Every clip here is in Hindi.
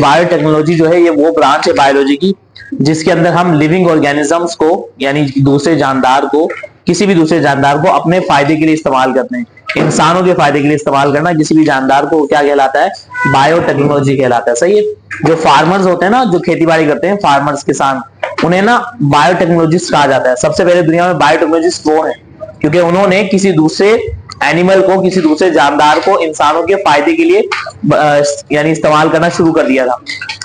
बायोटेक्नोलॉजी जो है ये वो ब्रांच है बायोलॉजी की जिसके अंदर हम लिविंग ऑर्गेनिजम्स को यानी दूसरे जानदार को किसी भी दूसरे जानदार को अपने फायदे के लिए इस्तेमाल करते हैं। इंसानों के फायदे के लिए इस्तेमाल करना किसी भी जानदार को क्या कहलाता है? बायोटेक्नोलॉजी कहलाता है। सही है। जो फार्मर्स होते हैं ना, जो खेती बाड़ी करते हैं, फार्मर्स किसान, उन्हें ना बायोटेक्नोलॉजिस्ट कहा जाता है। सबसे पहले दुनिया में बायोटेक्नोलॉजिस्ट वो है क्योंकि उन्होंने किसी दूसरे एनिमल को, किसी दूसरे जानदार को इंसानों के फायदे के लिए यानी इस्तेमाल करना शुरू कर दिया था।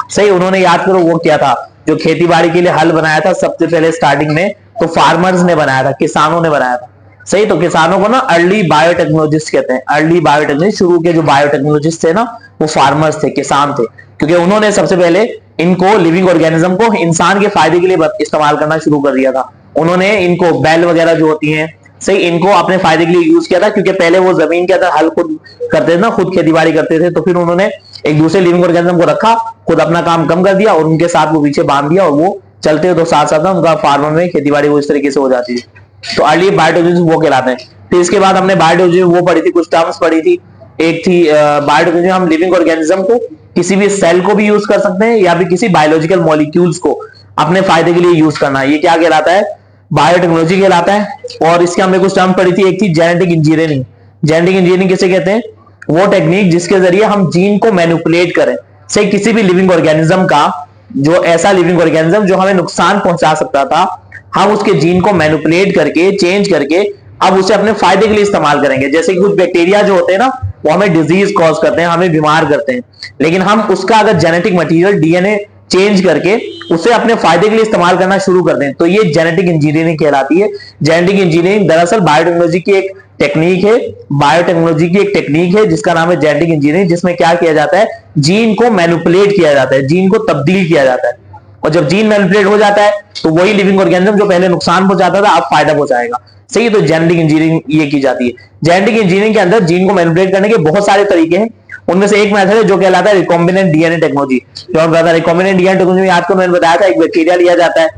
सही। उन्होंने, याद करो, वो किया था जो खेती बाड़ी के लिए हल बनाया था सबसे पहले स्टार्टिंग में, तो फार्मर्स ने बनाया था, किसानों ने बनाया था। सही। तो किसानों को ना अर्ली बायोटेक्नोलॉजिस्ट कहते हैं। अर्ली बायोटेक्नोलॉजिस्ट, शुरू के जो बायोटेक्नोलॉजिस्ट थे ना वो फार्मर्स थे, किसान थे, क्योंकि उन्होंने सबसे पहले इनको, लिविंग ऑर्गेनिज्म को इंसान के फायदे के लिए इस्तेमाल करना शुरू कर दिया था। उन्होंने इनको, बैल वगैरह जो होती हैं, सही, इनको अपने फायदे के लिए यूज किया था क्योंकि पहले वो जमीन के अंदर हल खुद करते थे ना, खुद खेती बाड़ी करते थे। तो फिर उन्होंने एक दूसरे लिविंग ऑर्गेनिज्म को रखा, खुद अपना काम कम कर दिया और उनके साथ वो पीछे बांध दिया और वो चलते तो साथ साथ उनका फार्मर में खेती बाड़ी वो इस तरीके से हो जाती है। तो अर्ली बायोटेक्नोलॉजी वो कहलाते हैं। फिर इसके बाद हमने बायोटेक्नोलॉजी वो पढ़ी थी, कुछ टर्म्स पढ़ी थी। एक थी बायोटेक्नोलॉजी, हम लिविंग ऑर्गेनिज्म को, किसी भी सेल को भी यूज कर सकते हैं या फिर किसी बायोलॉजिकल मॉलिक्यूल्स को अपने फायदे के लिए यूज करना, ये क्या कहलाता है? बायोटेक्नोलॉजी कहलाता है। और इसके हमने कुछ टर्म पढ़ी थी। एक थी जेनेटिक इंजीनियरिंग। जेनेटिक इंजीनियरिंग किसे कहते हैं? वो टेक्निक जिसके जरिए हम जीन को मैनिपुलेट करें, से किसी भी लिविंग ऑर्गेनिज्म का, जो ऐसा लिविंग ऑर्गेनिज्म जो हमें नुकसान पहुंचा सकता था, हम उसके जीन को मैनिपुलेट करके, चेंज करके अब उसे अपने फायदे के लिए इस्तेमाल करेंगे। जैसे कि कुछ बैक्टीरिया जो होते हैं ना, वो हमें डिजीज कॉज करते हैं, हमें बीमार करते हैं, लेकिन हम उसका अगर जेनेटिक मटेरियल, डीएनए चेंज करके उसे अपने फायदे के लिए इस्तेमाल करना शुरू कर दें, तो ये जेनेटिक इंजीनियरिंग कहलाती है। जेनेटिक इंजीनियरिंग दरअसल बायोटेक्नोलॉजी की एक टेक्निक है, बायोटेक्नोलॉजी की एक टेक्निक है जिसका नाम है जेनेटिक इंजीनियरिंग, जिसमें क्या किया जाता है? जीन को मैनिपुलेट किया जाता है, जीन को तब्दील किया जाता है। और जब जीन मैनिपुलेट हो जाता है तो वही लिविंग ऑर्गेनिज्म जो पहले नुकसान पहुंचाता था अब फायदा पहुंचाएगा। सही। तो जेनेटिक इंजीनियरिंग ये की जाती है। जेनेटिक इंजीनियरिंग के अंदर जीन को मैनिपुलेट करने के बहुत सारे तरीके हैं। उनमें से एक मेथड है जो कहलाता है रिकॉम्बिनेंट डीएनए टेक्नोलॉजी। जो हम बताया रिकॉम्बिनेंट डीएनए टेक्नोलॉजी में, याद को मैंने बताया था, एक बैक्टीरिया लिया जाता है,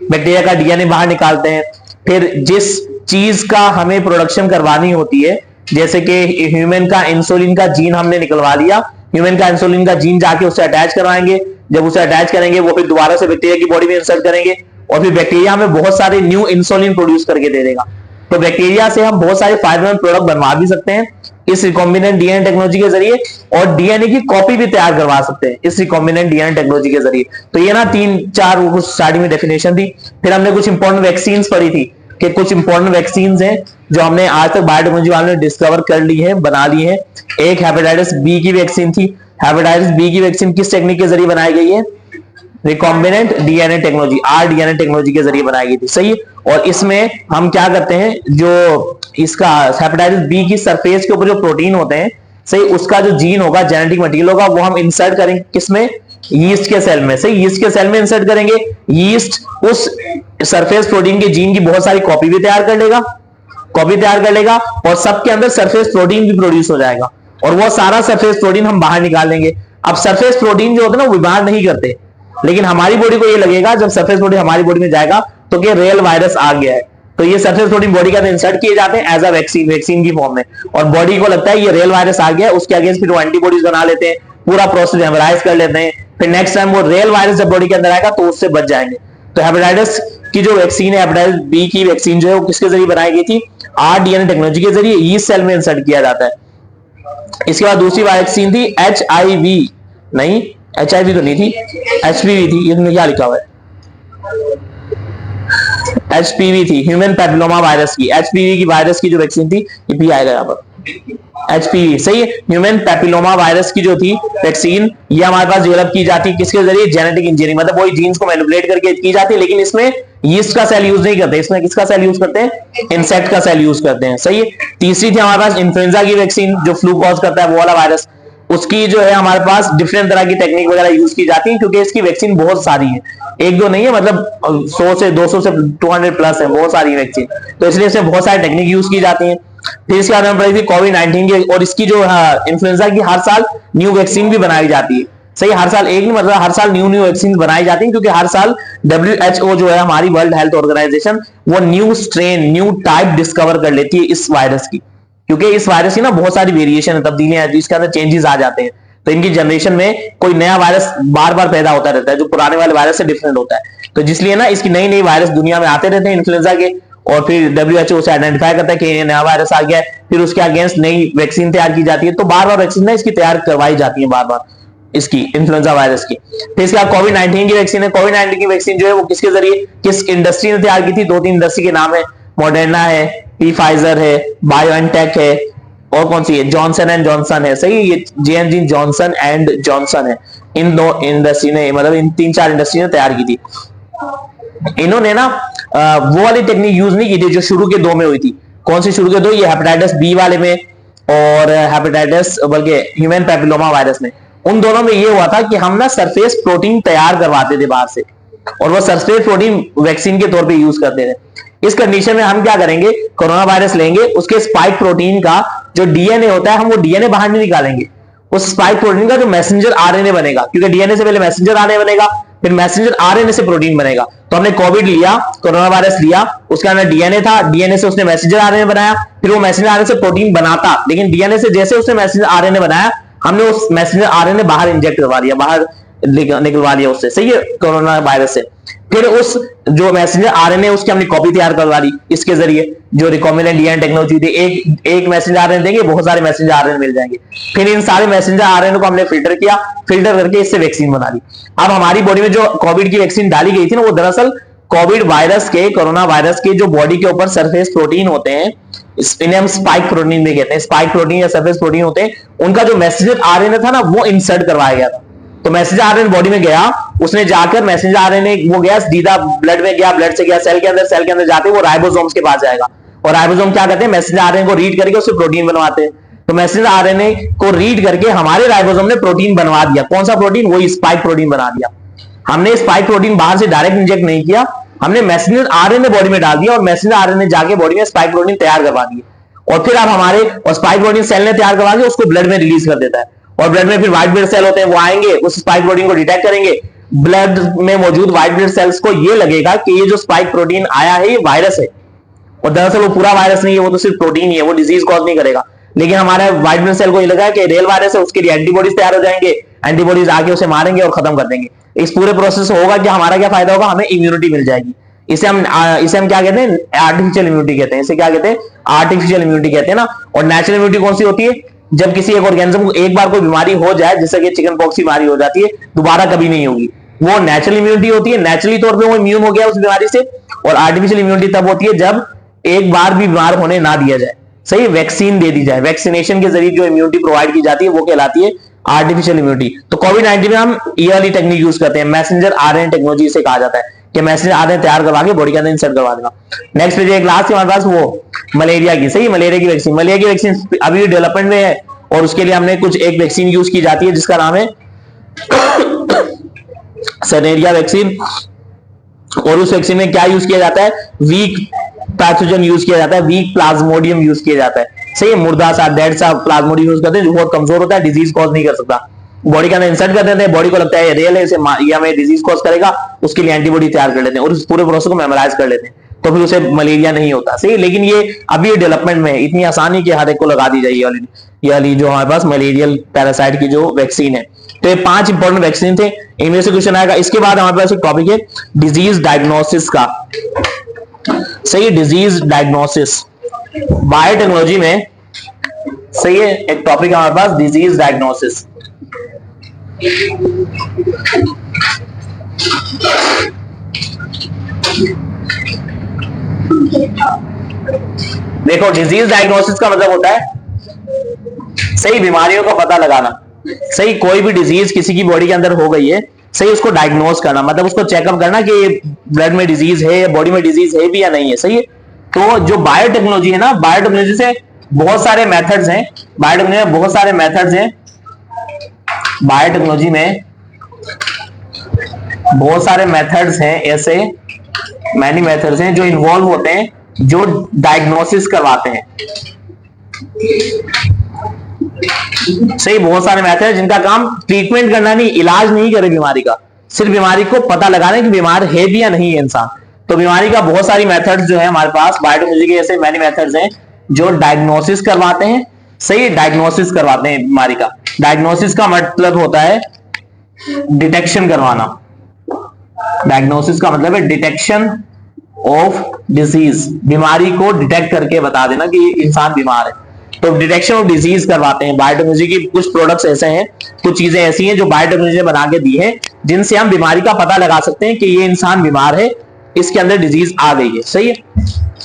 बैक्टीरिया का डीएनए बाहर निकालते हैं, फिर जिस चीज का हमें प्रोडक्शन करवानी होती है, जैसे कि ह्यूमन का इंसुलिन का जीन हमने निकलवा लिया, ह्यूमन का इंसुलिन का जीन जाके उससे अटैच करवाएंगे, जब उसे अटैच करेंगे वो फिर दोबारा से बैक्टीरिया की बॉडी में इंसर्ट करेंगे और फिर बैक्टीरिया हमें बहुत सारे न्यू इंसुलिन प्रोड्यूस करके दे देगा। तो बैक्टीरिया से हम बहुत सारे फायदेमंद प्रोडक्ट बनवा भी सकते हैं इस रिकॉम्बिनेंट डीएनए टेक्नोलॉजी के जरिए, और डीएनए की कॉपी भी तैयार करवा सकते हैं इस रिकॉम्बिनेंट डीएनए टेक्नोलॉजी के जरिए। तो ये ना 3-4 कुछ स्टार्टिंग में डेफिनेशन थी। फिर हमने कुछ इंपॉर्टेंट वैक्सीन पढ़ी थी कि कुछ इंपॉर्टेंट वैक्सीन हैं जो हमने आज तक बायोटेक्नोलॉजी वालों ने डिस्कवर कर ली है, बना ली है। एक हेपेटाइटिस बी की वैक्सीन थी। हेपेटाइटिस बी की वैक्सीन किस टेक्निक के जरिए बनाई गई है? Recombinant DNA technology, rDNA technology के जरिए बनाई गई थी। सही। और इसमें हम क्या करते हैं, जो इसका हेपेटाइटिस बी की सरफेस के ऊपर जो प्रोटीन होते हैं, सही, उसका जो जीन होगा, जेनेटिक मटेरियल होगा, वो हम इंसर्ट करेंगे किसमें? यीस्ट के सेल में। सही। यीस्ट के सेल में इंसर्ट करेंगे। यीस्ट उस सरफेस प्रोटीन के जीन की बहुत सारी कॉपी भी तैयार कर लेगा, और सबके अंदर सरफेस प्रोटीन भी प्रोड्यूस हो जाएगा और वो सारा सरफेस प्रोटीन हम बाहर निकाल लेंगे। अब सरफेस प्रोटीन जो होते हैं ना वो बीमार नहीं करते, लेकिन हमारी बॉडी को ये लगेगा जब सरफेस प्रोटीन हमारी बॉडी में जाएगा तो कि रियल वायरस आ गया है। तो ये सरफेस प्रोटीन बॉडी के अंदर इंसर्ट किए जाते हैं एज अ वैक्सीन, वैक्सीन की फॉर्म में, और बॉडी को लगता है ये रियल वायरस आ गया है, उसके अगेंस्ट फिर वो एंटीबॉडीज बना लेते हैं, पूरा प्रोसेस एमराइज कर लेते हैं। फिर नेक्स्ट टाइम वो रियल वायरस जब बॉडी के अंदर आएगा तो उससे बच जाएंगे। तो हेपेटाइटिस की जो वैक्सीन है, हेपेटाइटिस बी की वैक्सीन जो है वो किसके जरिए बनाई गई थी? आरडीएनए टेक्नोलॉजी के जरिए यीस्ट सेल में इंसर्ट किया जाता है। इसके बाद दूसरी वैक्सीन थी एचआईवी, नहीं एचआईवी तो नहीं थी, एचपीवी थी। ये क्या लिखा हुआ है? एचपीवी थी, ह्यूमन पैपिलोमा वायरस की। एचपीवी की वायरस की जो वैक्सीन थी, ये भी आएगा यहाँ पर, एचपीवी। सही है। ह्यूमन पैपिलोमा वायरस की जो थी वैक्सीन, ये हमारे पास डेवलप की जाती है किसके जरिए? जेनेटिक इंजीनियरिंग, मतलब वही जीन्स को मैनिपुलेट करके की जाती है, लेकिन इसमें यीस्ट का सेल यूज नहीं करते, इसमें किसका सेल यूज करते हैं? इंसेक्ट का सेल यूज करते हैं। सही है। तीसरी थी हमारे पास इन्फ्लुएंजा की वैक्सीन, जो फ्लू कॉज करता है वो वाला वायरस, उसकी जो है हमारे पास डिफरेंट तरह की टेक्निक वगैरह यूज की जाती है क्योंकि इसकी वैक्सीन बहुत सारी है, एक दो नहीं है, मतलब 100 से 200 से 200 प्लस है, बहुत सारी वैक्सीन, तो इसलिए इसमें बहुत सारी टेक्निक यूज की जाती है। फिर इसके बाद में पड़ी थी कोविड-19 की, और इसकी जो इन्फ्लुएंजा की हर साल न्यू वैक्सीन भी बनाई जाती है। सही। हर साल एक नहीं, मतलब हर साल न्यू वैक्सीन बनाई जाती है क्योंकि हर साल WHO जो है हमारी वर्ल्ड हेल्थ ऑर्गेनाइजेशन, वो new strain, new type discover कर लेती है इस वायरस की, क्योंकि इस वायरस की ना बहुत सारी वेरिएशन है, तब्दीलियां, इसके अंदर चेंजेस आ जाते हैं। तो इनकी जनरेशन में कोई नया वायरस बार बार पैदा होता रहता है जो पुराने वाले वायरस से डिफरेंट होता है। तो जिसलिए ना इसकी नई नई वायरस दुनिया में आते रहते हैं इन्फ्लुएंजा के, और फिर WHO उसे आइडेंटिफाई करता है कि ये नया वायरस आ गया है, फिर उसके अगेंस्ट नई वैक्सीन तैयार की जाती है। तो बार बार वैक्सीन ना इसकी तैयार करवाई जाती है बार बार इसकी इन्फ्लुएंजा वायरस की। फिर इसके बाद कोविड-19 की वैक्सीन है। कोविड-19 की वैक्सीन जो है वो किसके जरिए, किस इंडस्ट्री ने तैयार की थी? 2-3 इंडस्ट्री के नाम है, मॉडर्ना है, फाइजर है, बायोएनटेक है, और कौन सी है? जॉनसन एंड जॉनसन है। सही है, ये J&J जॉनसन एंड जॉनसन है। इन दो इंडस्ट्री ने, मतलब इन 3-4 इंडस्ट्री ने तैयार की थी। इन्होंने ना वो वाली टेक्निक यूज नहीं की थी जो शुरू के 2 में हुई थी। कौन सी शुरू के 2? ये हेपेटाइटिस बी वाले में और हेपेटाइटिस बल्कि ह्यूमन पैपिलोमा वायरस में। उन दोनों में ये हुआ था कि हम ना सरफेस प्रोटीन तैयार करवाते थे बाहर से, और वो सरफेस प्रोटीन वैक्सीन के तौर पे यूज करते थे। इस कंडीशन में हम क्या करेंगे, कोरोना वायरस लेंगे, उसके स्पाइक प्रोटीन का जो डीएनए होता है हम वो डीएनए बाहर नहीं निकालेंगे, उस स्पाइक प्रोटीन का जो मैसेंजर आरएनए बनेगा, क्योंकि डीएनए से पहले मैसेंजर आरएनए बनेगा, फिर मैसेंजर आरएनए से प्रोटीन बनेगा। तो हमने कोविड लिया, कोरोना वायरस लिया, उसके अंदर डीएनए था, डीएनए से उसने मैसेंजर आरएनए बनाया, फिर वो मैसेंजर आरएनए से प्रोटीन बनाता, लेकिन डीएनए से जैसे उसने मैसेंजर आरएनए बनाया, हमने उस मैसेंजर आरएनए बाहर इंजेक्ट करवा दिया, बाहर निकलवा दिया उससे। सही है, कोरोना वायरस से। फिर उस जो मैसेंजर आरएनए उसकी हमने कॉपी तैयार करवा दी इसके जरिए, जो रिकॉम्बिनेंट डीएनए टेक्नोलॉजी थी। एक मैसेंजर आरएनए देंगे, बहुत सारे मैसेंजर आरएनए मिल जाएंगे। फिर इन सारे मैसेंजर आरएनए को हमने फिल्टर किया, फिल्टर करके इससे वैक्सीन बना दी। अब हमारी बॉडी में जो कोविड की वैक्सीन डाली गई थी ना, वो दरअसल कोविड वायरस के, कोरोना वायरस के जो बॉडी के ऊपर सरफेस प्रोटीन होते हैं, इन्हें हम स्पाइक प्रोटीन भी कहते हैं। स्पाइक प्रोटीन या सरफेस प्रोटीन होते हैं, उनका जो मैसेंजर आरएनए था ना वो इंसर्ट करवाया गया था। तो मैसेंजर आरएनए बॉडी में गया, उसने जाकर मैसेंजर आरएनए वो गया सीधा ब्लड में गया, ब्लड से गया सेल के अंदर, सेल के अंदर जाते वो राइबोसोम्स के पास जाएगा, और राइबोसोम क्या करते हैं, मैसेंजर आरएनए को रीड करके उससे प्रोटीन बनवाते हैं। तो मैसेंजर आरएनए को रीड करके हमारे राइबोसोम ने प्रोटीन बनवा दिया। कौन सा प्रोटीन? वही स्पाइक प्रोटीन बना दिया। हमने स्पाइक प्रोटीन बाहर से डायरेक्ट इंजेक्ट नहीं किया, हमने मैसेंजर आरएनए बॉडी में डाल दिया, और मैसेंजर आरएनए जाके बॉडी में स्पाइक प्रोटीन तैयार करवा दिए। और फिर आप हमारे, और स्पाइक प्रोटीन सेल ने तैयार करवा दिया, उसको ब्लड में रिलीज कर देता है, और ब्लड में फिर व्हाइट ब्लड सेल होते हैं, वो आएंगे, उस स्पाइक प्रोटीन को डिटेक्ट करेंगे। ब्लड में मौजूद व्हाइट ब्लड सेल्स को ये लगेगा कि ये जो स्पाइक प्रोटीन आया है ये वायरस है, और दरअसल वो पूरा वायरस नहीं है, वो तो सिर्फ प्रोटीन ही है, वो डिजीज कॉज नहीं करेगा। लेकिन हमारे व्हाइट ब्लड सेल को ये लगा कि रियल वायरस है, उसके लिए एंटीबॉडीज तैयार हो जाएंगे, एंटीबॉडीज आके उसे मारेंगे और खत्म कर देंगे। इस पूरे प्रोसेस होगा कि हमारा क्या फायदा होगा, हमें इम्यूनिटी मिल जाएगी। इसे हम क्या कहते हैं, आर्टिफिशियल इम्यूनिटी कहते हैं। इसे क्या कहते हैं, आर्टिफिशियल इम्यूनिटी कहते हैं ना। और नेचुरल इम्यूनिटी कौन सी होती है, जब किसी एक ऑर्गेनिज्म को एक बार कोई बीमारी हो जाए, जैसे कि चिकन पॉक्स की बीमारी हो जाती है, दोबारा कभी नहीं होगी, वो नेचुरल इम्यूनिटी होती है। नेचुरली तौर पे वो इम्यून हो गया उस बीमारी से। और आर्टिफिशियल इम्यूनिटी तब होती है जब एक बार भी बीमार होने ना दिया जाए, सही, वैक्सीन दे दी जाए, वैक्सीनेशन के जरिए जो इम्यूनिटी प्रोवाइड की जाती है वो कहलाती है आर्टिफिशियल इम्यूनिटी। तो कोविड-19 में हम ये वाली टेक्निक यूज करते हैं, मैसेंजर आरएनए टेक्नोलॉजी से कहा जाता है कि मैसेंजर आरएनए तैयार करवा के बॉडी के अंदर इंसर्ट करवा देना। नेक्स्ट पे एक लास्ट हमारे पास वो मलेरिया की, सही, मलेरिया की वैक्सीन। मलेरिया की वैक्सीन अभी डेवलपमेंट में है, और उसके लिए हमने कुछ एक वैक्सीन यूज की जाती है जिसका नाम है सनेरिया वैक्सीन। और उस वैक्सीन में क्या यूज किया जाता है, वीक पैथोजन यूज किया जाता है, वीक प्लाज्मोडियम यूज किया जाता है। सही, मुर्दा सा, डेड सा प्लाज्मोडियम यूज करते हैं, जो बहुत कमजोर होता है, डिजीज कॉज नहीं कर सकता। बॉडी के अंदर इंसर्ट कर देते हैं, बॉडी को लगता है रियल है, इसे ये हमें डिजीज कॉज करेगा, उसके लिए एंटीबॉडी तैयार कर लेते हैं और उस पूरे प्रोसेस को मेमोराइज कर लेते हैं, तो फिर उसे मलेरिया नहीं होता। सही, लेकिन ये अभी डेवलपमेंट में है, इतनी आसानी के हर एक को लगा दी जाए ये वाली जो हमारे पास मलेरियल पैरासाइट की जो वैक्सीन है। तो ये 5 इंपॉर्टेंट वैक्सीन थे, इनमें से क्वेश्चन आएगा। इसके बाद हमारे पास एक टॉपिक है डिजीज डायग्नोसिस का। सही, डिजीज डायग्नोसिस बायोटेक्नोलॉजी में, सही है, एक टॉपिक है हमारे पास डिजीज डायग्नोसिस। देखो, डिजीज डायग्नोसिस का मतलब होता है सही बीमारियों का पता लगाना। सही, कोई भी डिजीज किसी की बॉडी के अंदर हो गई है, सही, उसको डायग्नोस करना, मतलब उसको चेकअप करना कि ब्लड में डिजीज है, बॉडी में डिजीज है भी या नहीं है। सही है, तो जो बायोटेक्नोलॉजी है ना, बायोटेक्नोलॉजी से बहुत सारे मेथड्स हैं, बायोटेक्नोलॉजी में बहुत सारे मेथड्स हैं, बायोटेक्नोलॉजी में बहुत सारे मेथड्स हैं, ऐसे मैनी मेथड्स हैं जो इन्वॉल्व होते हैं, जो डायग्नोसिस करवाते हैं। सही, बहुत सारे मेथड हैं जिनका काम ट्रीटमेंट करना नहीं, इलाज नहीं करे बीमारी का, सिर्फ बीमारी को पता लगाने कि बीमार है भी या नहीं है इंसान। तो बीमारी का बहुत सारी मेथड्स जो है हमारे पास बायोटेक्नोलॉजी के ऐसे मैनी मेथड्स हैं जो डायग्नोसिस करवाते हैं, सही है, डायग्नोसिस करवाते हैं बीमारी का। डायग्नोसिस का मतलब होता है डिटेक्शन करवाना। डायग्नोसिस का मतलब है डिटेक्शन ऑफ डिजीज, बीमारी को डिटेक्ट करके बता देना कि इंसान बीमार है। तो डिटेक्शन ऑफ डिजीज करवाते हैं। बायोटेक्नोलॉजी की कुछ प्रोडक्ट्स ऐसे हैं, कुछ चीजें ऐसी हैं जो बायोटेक्नोलॉजी ने बना के दी है, जिनसे हम बीमारी का पता लगा सकते हैं कि ये इंसान बीमार है, इसके अंदर डिजीज आ गई है। सही है।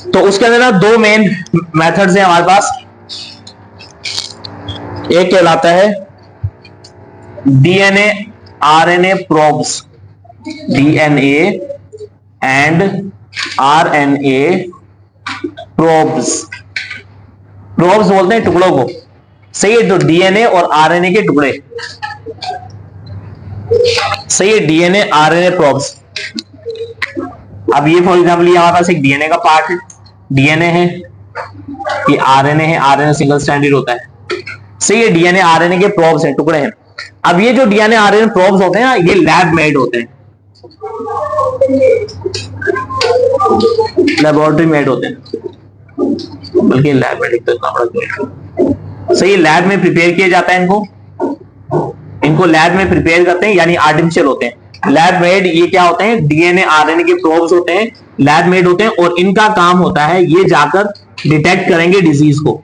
तो उसके अंदर ना दो मेन मेथड्स हैं हमारे पास। एक कहलाता है DNA RNA probes, DNA and RNA probes. Probes बोलते हैं टुकड़ों को। सही है। तो डीएनए और आरएनए के टुकड़े। सही है, डीएनए आरएनए प्रोब्स। अब ये फॉर एग्जाम्पल ये हमारे पास एक डीएनए का पार्ट है, डीएनए है, ये आरएनए है, आरएनए सिंगल स्ट्रैंडेड होता है। सही है, डीएनए आरएनए के प्रोब्स हैं, टुकड़े हैं। अब ये जो डीएनए आरएनए प्रोब्स होते हैं ना, ये लैब मेड होते हैं, लेबोरेटरी मेड होते हैं, बल्कि लैब मेड तो इतना बड़ा। सही, लैब में प्रिपेयर किया जाता है इनको लैब में प्रिपेयर करते हैं, यानी आर्टिफिशियल होते हैं। लैब मेड ये क्या होते हैं, डीएनए आरएनए के प्रोब्स होते हैं, लैब मेड होते हैं, और इनका काम होता है ये जाकर डिटेक्ट करेंगे डिजीज को,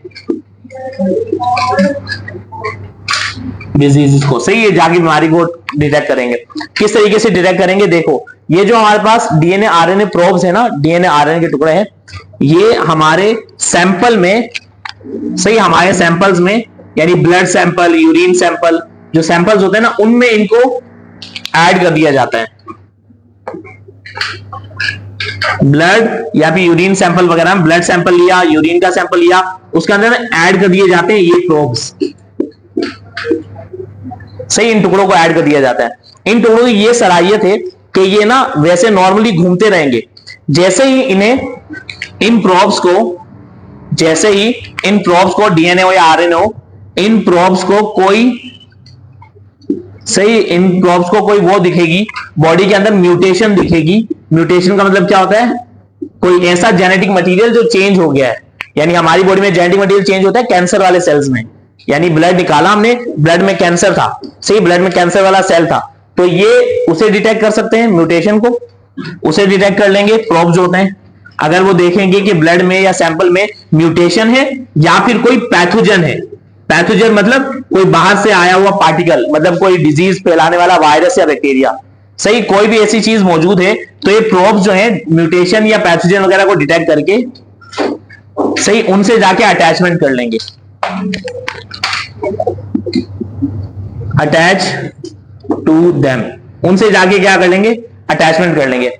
डिजीज को। सही है, जाके बीमारी को डिटेक्ट करेंगे। किस तरीके से डिटेक्ट करेंगे, देखो ये जो हमारे पास डीएनए आरएनए प्रोब्स है ना, डीएनए आरएनए के टुकड़े हैं, ये हमारे सैंपल में, सही, हमारे सैंपल्स में, यानी ब्लड सैंपल, यूरिन सैंपल, जो सैंपल्स होते हैं ना, उनमें इनको ऐड कर दिया जाता है। ब्लड या फिर यूरिन सैंपल वगैरह, ब्लड सैंपल लिया, यूरिन का सैंपल लिया, उसके अंदर ऐड कर दिए जाते हैं ये प्रोब्स। सही, इन टुकड़ों को ऐड कर दिया जाता है। इन टुकड़ों की ये सलाहियत है कि ये ना वैसे नॉर्मली घूमते रहेंगे। जैसे ही इन प्रोब्स को डीएनए हो या आरएनए हो, इन प्रोब्स को कोई वो दिखेगी, बॉडी के अंदर म्यूटेशन दिखेगी। म्यूटेशन का मतलब क्या होता है, कोई ऐसा जेनेटिक मटेरियल जो चेंज हो गया है। यानी हमारी बॉडी में जेनेटिक मटेरियल चेंज होता है कैंसर वाले सेल्स में, यानी ब्लड निकाला हमने, ब्लड में कैंसर था, सही, ब्लड में कैंसर वाला सेल था, तो ये उसे डिटेक्ट कर सकते हैं, म्यूटेशन को उसे डिटेक्ट कर लेंगे, प्रोब्स होते हैं। अगर वो देखेंगे कि ब्लड में या सैंपल में म्यूटेशन है या फिर कोई पैथोजन है, पैथोजन मतलब कोई बाहर से आया हुआ पार्टिकल, मतलब कोई डिजीज फैलाने वाला वायरस या बैक्टीरिया, सही, कोई भी ऐसी चीज मौजूद है, तो ये प्रोब्स जो है म्यूटेशन या पैथोजन वगैरह को डिटेक्ट करके, सही, उनसे जाके अटैचमेंट कर लेंगे, अटैच टू देम, उनसे जाके क्या कर लेंगे, अटैचमेंट कर लेंगे।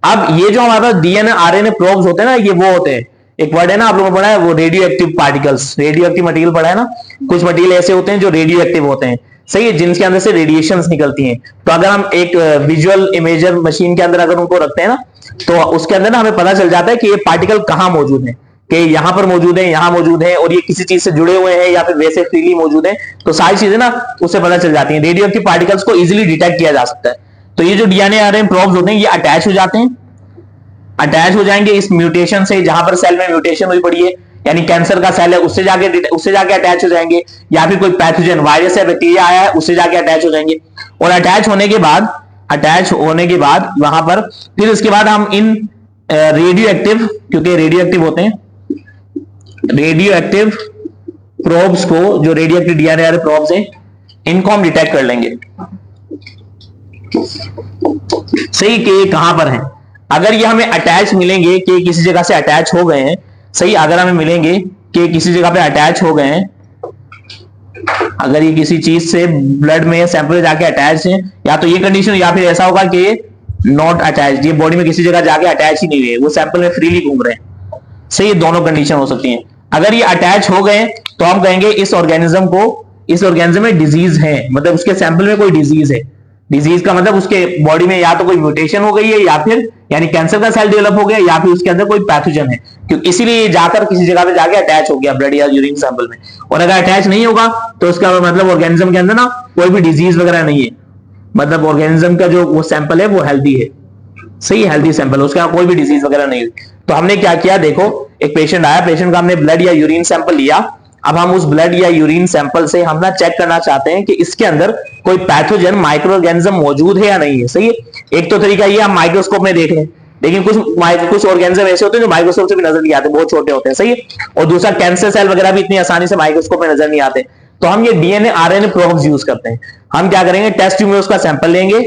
अब ये जो हमारे पास डीएनए आरएनए प्रोब्स होते हैं ना, ये वो होते हैं, एक वर्ड है ना आप लोगों ने पढ़ा है, वो radio active particles, radio active material पढ़ा है ना। कुछ मटेरियल ऐसे होते हैं जो रेडियो एक्टिव होते हैं, सही है, जिनके अंदर से रेडिएशंस निकलती हैं। तो अगर हम एक विजुअल इमेजर मशीन के अंदर अगर उनको रखते हैं ना, तो उसके अंदर ना हमें पता चल जाता है कि ये पार्टिकल कहां मौजूद है, कि यहां पर मौजूद है, यहां मौजूद है, और ये किसी चीज से जुड़े हुए हैं या फिर वैसे फ्रीली मौजूद है। तो सारी चीजें ना उससे पता चल जाती हैं। रेडियो एक्टिव पार्टिकल्स को इजिली डिटेक्ट किया जा सकता है। तो ये जो डीएनए आरएनए प्रोब्स होते हैं, ये अटैच हो जाते हैं, अटैच हो जाएंगे इस म्यूटेशन से, जहां पर सेल में म्यूटेशन हुई पड़ी है, यानी कैंसर का सेल है, उससे जाके अटैच हो जाएंगे, या फिर कोई पैथोजन वायरस या बैक्टीरिया आया है, उससे जाके अटैच हो जाएंगे। और अटैच होने के बाद वहां पर फिर उसके बाद हम इन रेडियो एक्टिव, क्योंकि रेडियो एक्टिव होते हैं, रेडियो एक्टिव प्रोब्स को, जो radio active DNA RNA probes हैं, इनको हम डिटेक्ट कर लेंगे, सही, कि ये कहां पर है। अगर ये हमें अटैच मिलेंगे कि किसी जगह से अटैच हो गए हैं, सही, अगर हमें मिलेंगे कि किसी जगह पे अटैच हो गए हैं, अगर ये किसी चीज से ब्लड में सैंपल जाके अटैच है, या तो ये कंडीशन, या फिर ऐसा होगा कि ये नॉट अटैच, ये बॉडी में किसी जगह जाके अटैच ही नहीं हुए, वो सैंपल में फ्रीली घूम रहे हैं, सही, ये दोनों कंडीशन हो सकती हैं। अगर ये अटैच हो गए तो हम कहेंगे इस ऑर्गेनिज्म में डिजीज है, मतलब उसके सैंपल में कोई डिजीज है। डिजीज का मतलब उसके बॉडी में या तो कोई म्यूटेशन हो गई है, या फिर यानी कैंसर का सेल डेवलप हो गया, या फिर उसके अंदर कोई पैथोजन है, क्योंकि इसीलिए जाकर किसी जगह पे जाके अटैच हो गया ब्लड या यूरिन सैंपल में। और अगर अटैच नहीं होगा तो उसका मतलब ऑर्गेनिज्म के अंदर ना कोई भी डिजीज वगैरह नहीं है, मतलब ऑर्गेनिज्म का जो वो सैंपल है वो हेल्दी है, सही, हेल्दी सैंपल, उसका कोई भी डिजीज वगैरह नहीं है। तो हमने क्या किया, देखो एक पेशेंट आया, पेशेंट का हमने ब्लड या यूरिन सैंपल लिया, अब हम उस ब्लड या यूरिन सैंपल से हम ना चेक करना चाहते हैं कि इसके अंदर कोई पैथोजन माइक्रो ऑर्गेनिज्म मौजूद है या नहीं है। सही है। एक तो तरीका ये हम माइक्रोस्कोप में देख लें, लेकिन कुछ ऑर्गेनिज्म ऐसे होते हैं जो माइक्रोस्कोप से भी नजर नहीं आते, बहुत छोटे होते हैं। सही है। और दूसरा, कैंसर सेल वगैरह भी इतनी आसानी से माइक्रोस्कोप में नजर नहीं आते। तो हम ये डीएनए आरएनए प्रोब्स यूज करते हैं। हम क्या करेंगे, टेस्ट ट्यूब में उसका सैंपल लेंगे।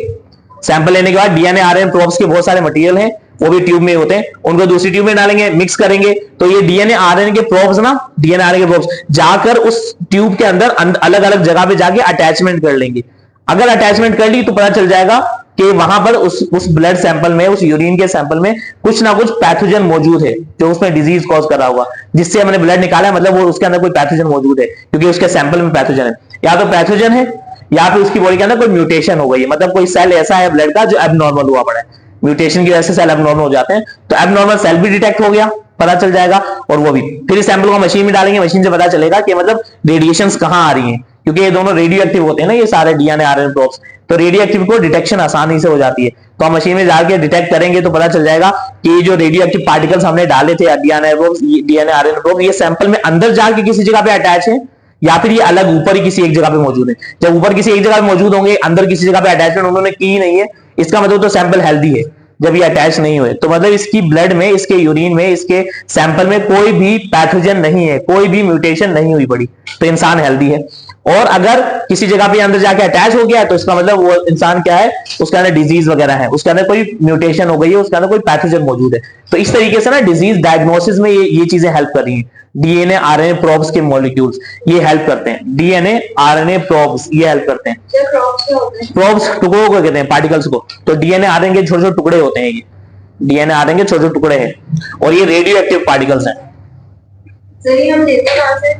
सैंपल लेने के बाद डीएनए आरएनए प्रोब्स के बहुत सारे मटेरियल हैं, वो भी ट्यूब में होते हैं, उनको दूसरी ट्यूब में डालेंगे, मिक्स करेंगे। तो ये डीएनए आरएनए के प्रोब्स ना, डीएनए आरएनए के प्रोब्स जाकर उस ट्यूब के अंदर अलग अलग जगह पे जाके अटैचमेंट कर लेंगे। अगर अटैचमेंट कर ली तो पता चल जाएगा कि वहां पर उस ब्लड सैंपल में, उस यूरिन के सैंपल में कुछ ना कुछ पैथोजन मौजूद है जो उसमें डिजीज कॉज कर रहा होगा। जिससे हमने ब्लड निकाला, मतलब वो उसके अंदर कोई पैथोजन मौजूद है, क्योंकि उसके सैंपल में पैथोजन है। या तो पैथोजन है या फिर उसकी बॉडी के अंदर कोई म्यूटेशन हो गई है, मतलब कोई सेल ऐसा है ब्लड का जो एबनॉर्मल हुआ पड़ा है। म्यूटेशन की वजह से सेल एबनॉर्मल हो जाते हैं, तो एबनॉर्मल सेल भी डिटेक्ट हो गया, पता चल जाएगा। और वो भी फिर इस सैंपल को मशीन में डालेंगे, मशीन से पता चलेगा कि मतलब रेडिएशंस कहां आ रही हैं, क्योंकि ये दोनों रेडियो एक्टिव होते हैं ना, ये सारे डीएनए आरएनए प्रोब्स। तो रेडियो एक्टिव को डिटेक्शन आसानी से हो जाती है। तो हम मशीन में जाके डिटेक्ट करेंगे तो पता चल जाएगा कि जो रेडियो एक्टिव पार्टिकल्स हमने डाले थे डीएनए आरएनए प्रोब, ये सैंपल में अंदर जाके किसी जगह पे अटैच है, या फिर ये अलग ऊपर ही किसी एक जगह पे मौजूद है। जब ऊपर किसी एक जगह पे मौजूद होंगे, अंदर किसी जगह पे अटैचमेंट उन्होंने की ही नहीं है, इसका मतलब तो सैंपल हेल्दी है। जब ये अटैच नहीं हुए तो मतलब इसकी ब्लड में, इसके यूरिन में, इसके सैंपल में कोई भी पैथोजन नहीं है, कोई भी म्यूटेशन नहीं हुई पड़ी, तो इंसान हेल्दी है। और अगर किसी जगह पे अंदर जाके अटैच हो गया तो इसका मतलब वो इंसान क्या है, उसके अंदर डिजीज वगैरह है, उसके अंदर कोई म्यूटेशन हो गई है, उसके अंदर कोई पैथोजन मौजूद है। तो इस तरीके से ना डिजीज डायग्नोसिस में ये चीजें हेल्प कर रही हैं। डीएनए आरएनए प्रोब्स के मॉलिक्यूल्स ये हेल्प करते हैं। डीएनए आरएनए प्रोब्स ये हेल्प करते हैं। प्रोब्स टुकड़ों को कहते हैं, पार्टिकल्स को। तो डीएनए आरएनए के छोटे छोटे टुकड़े होते हैं, ये डीएनए आरएनए के छोटे छोटे टुकड़े हैं, और ये रेडियो एक्टिव पार्टिकल्स हैं। हम देखते कहां से?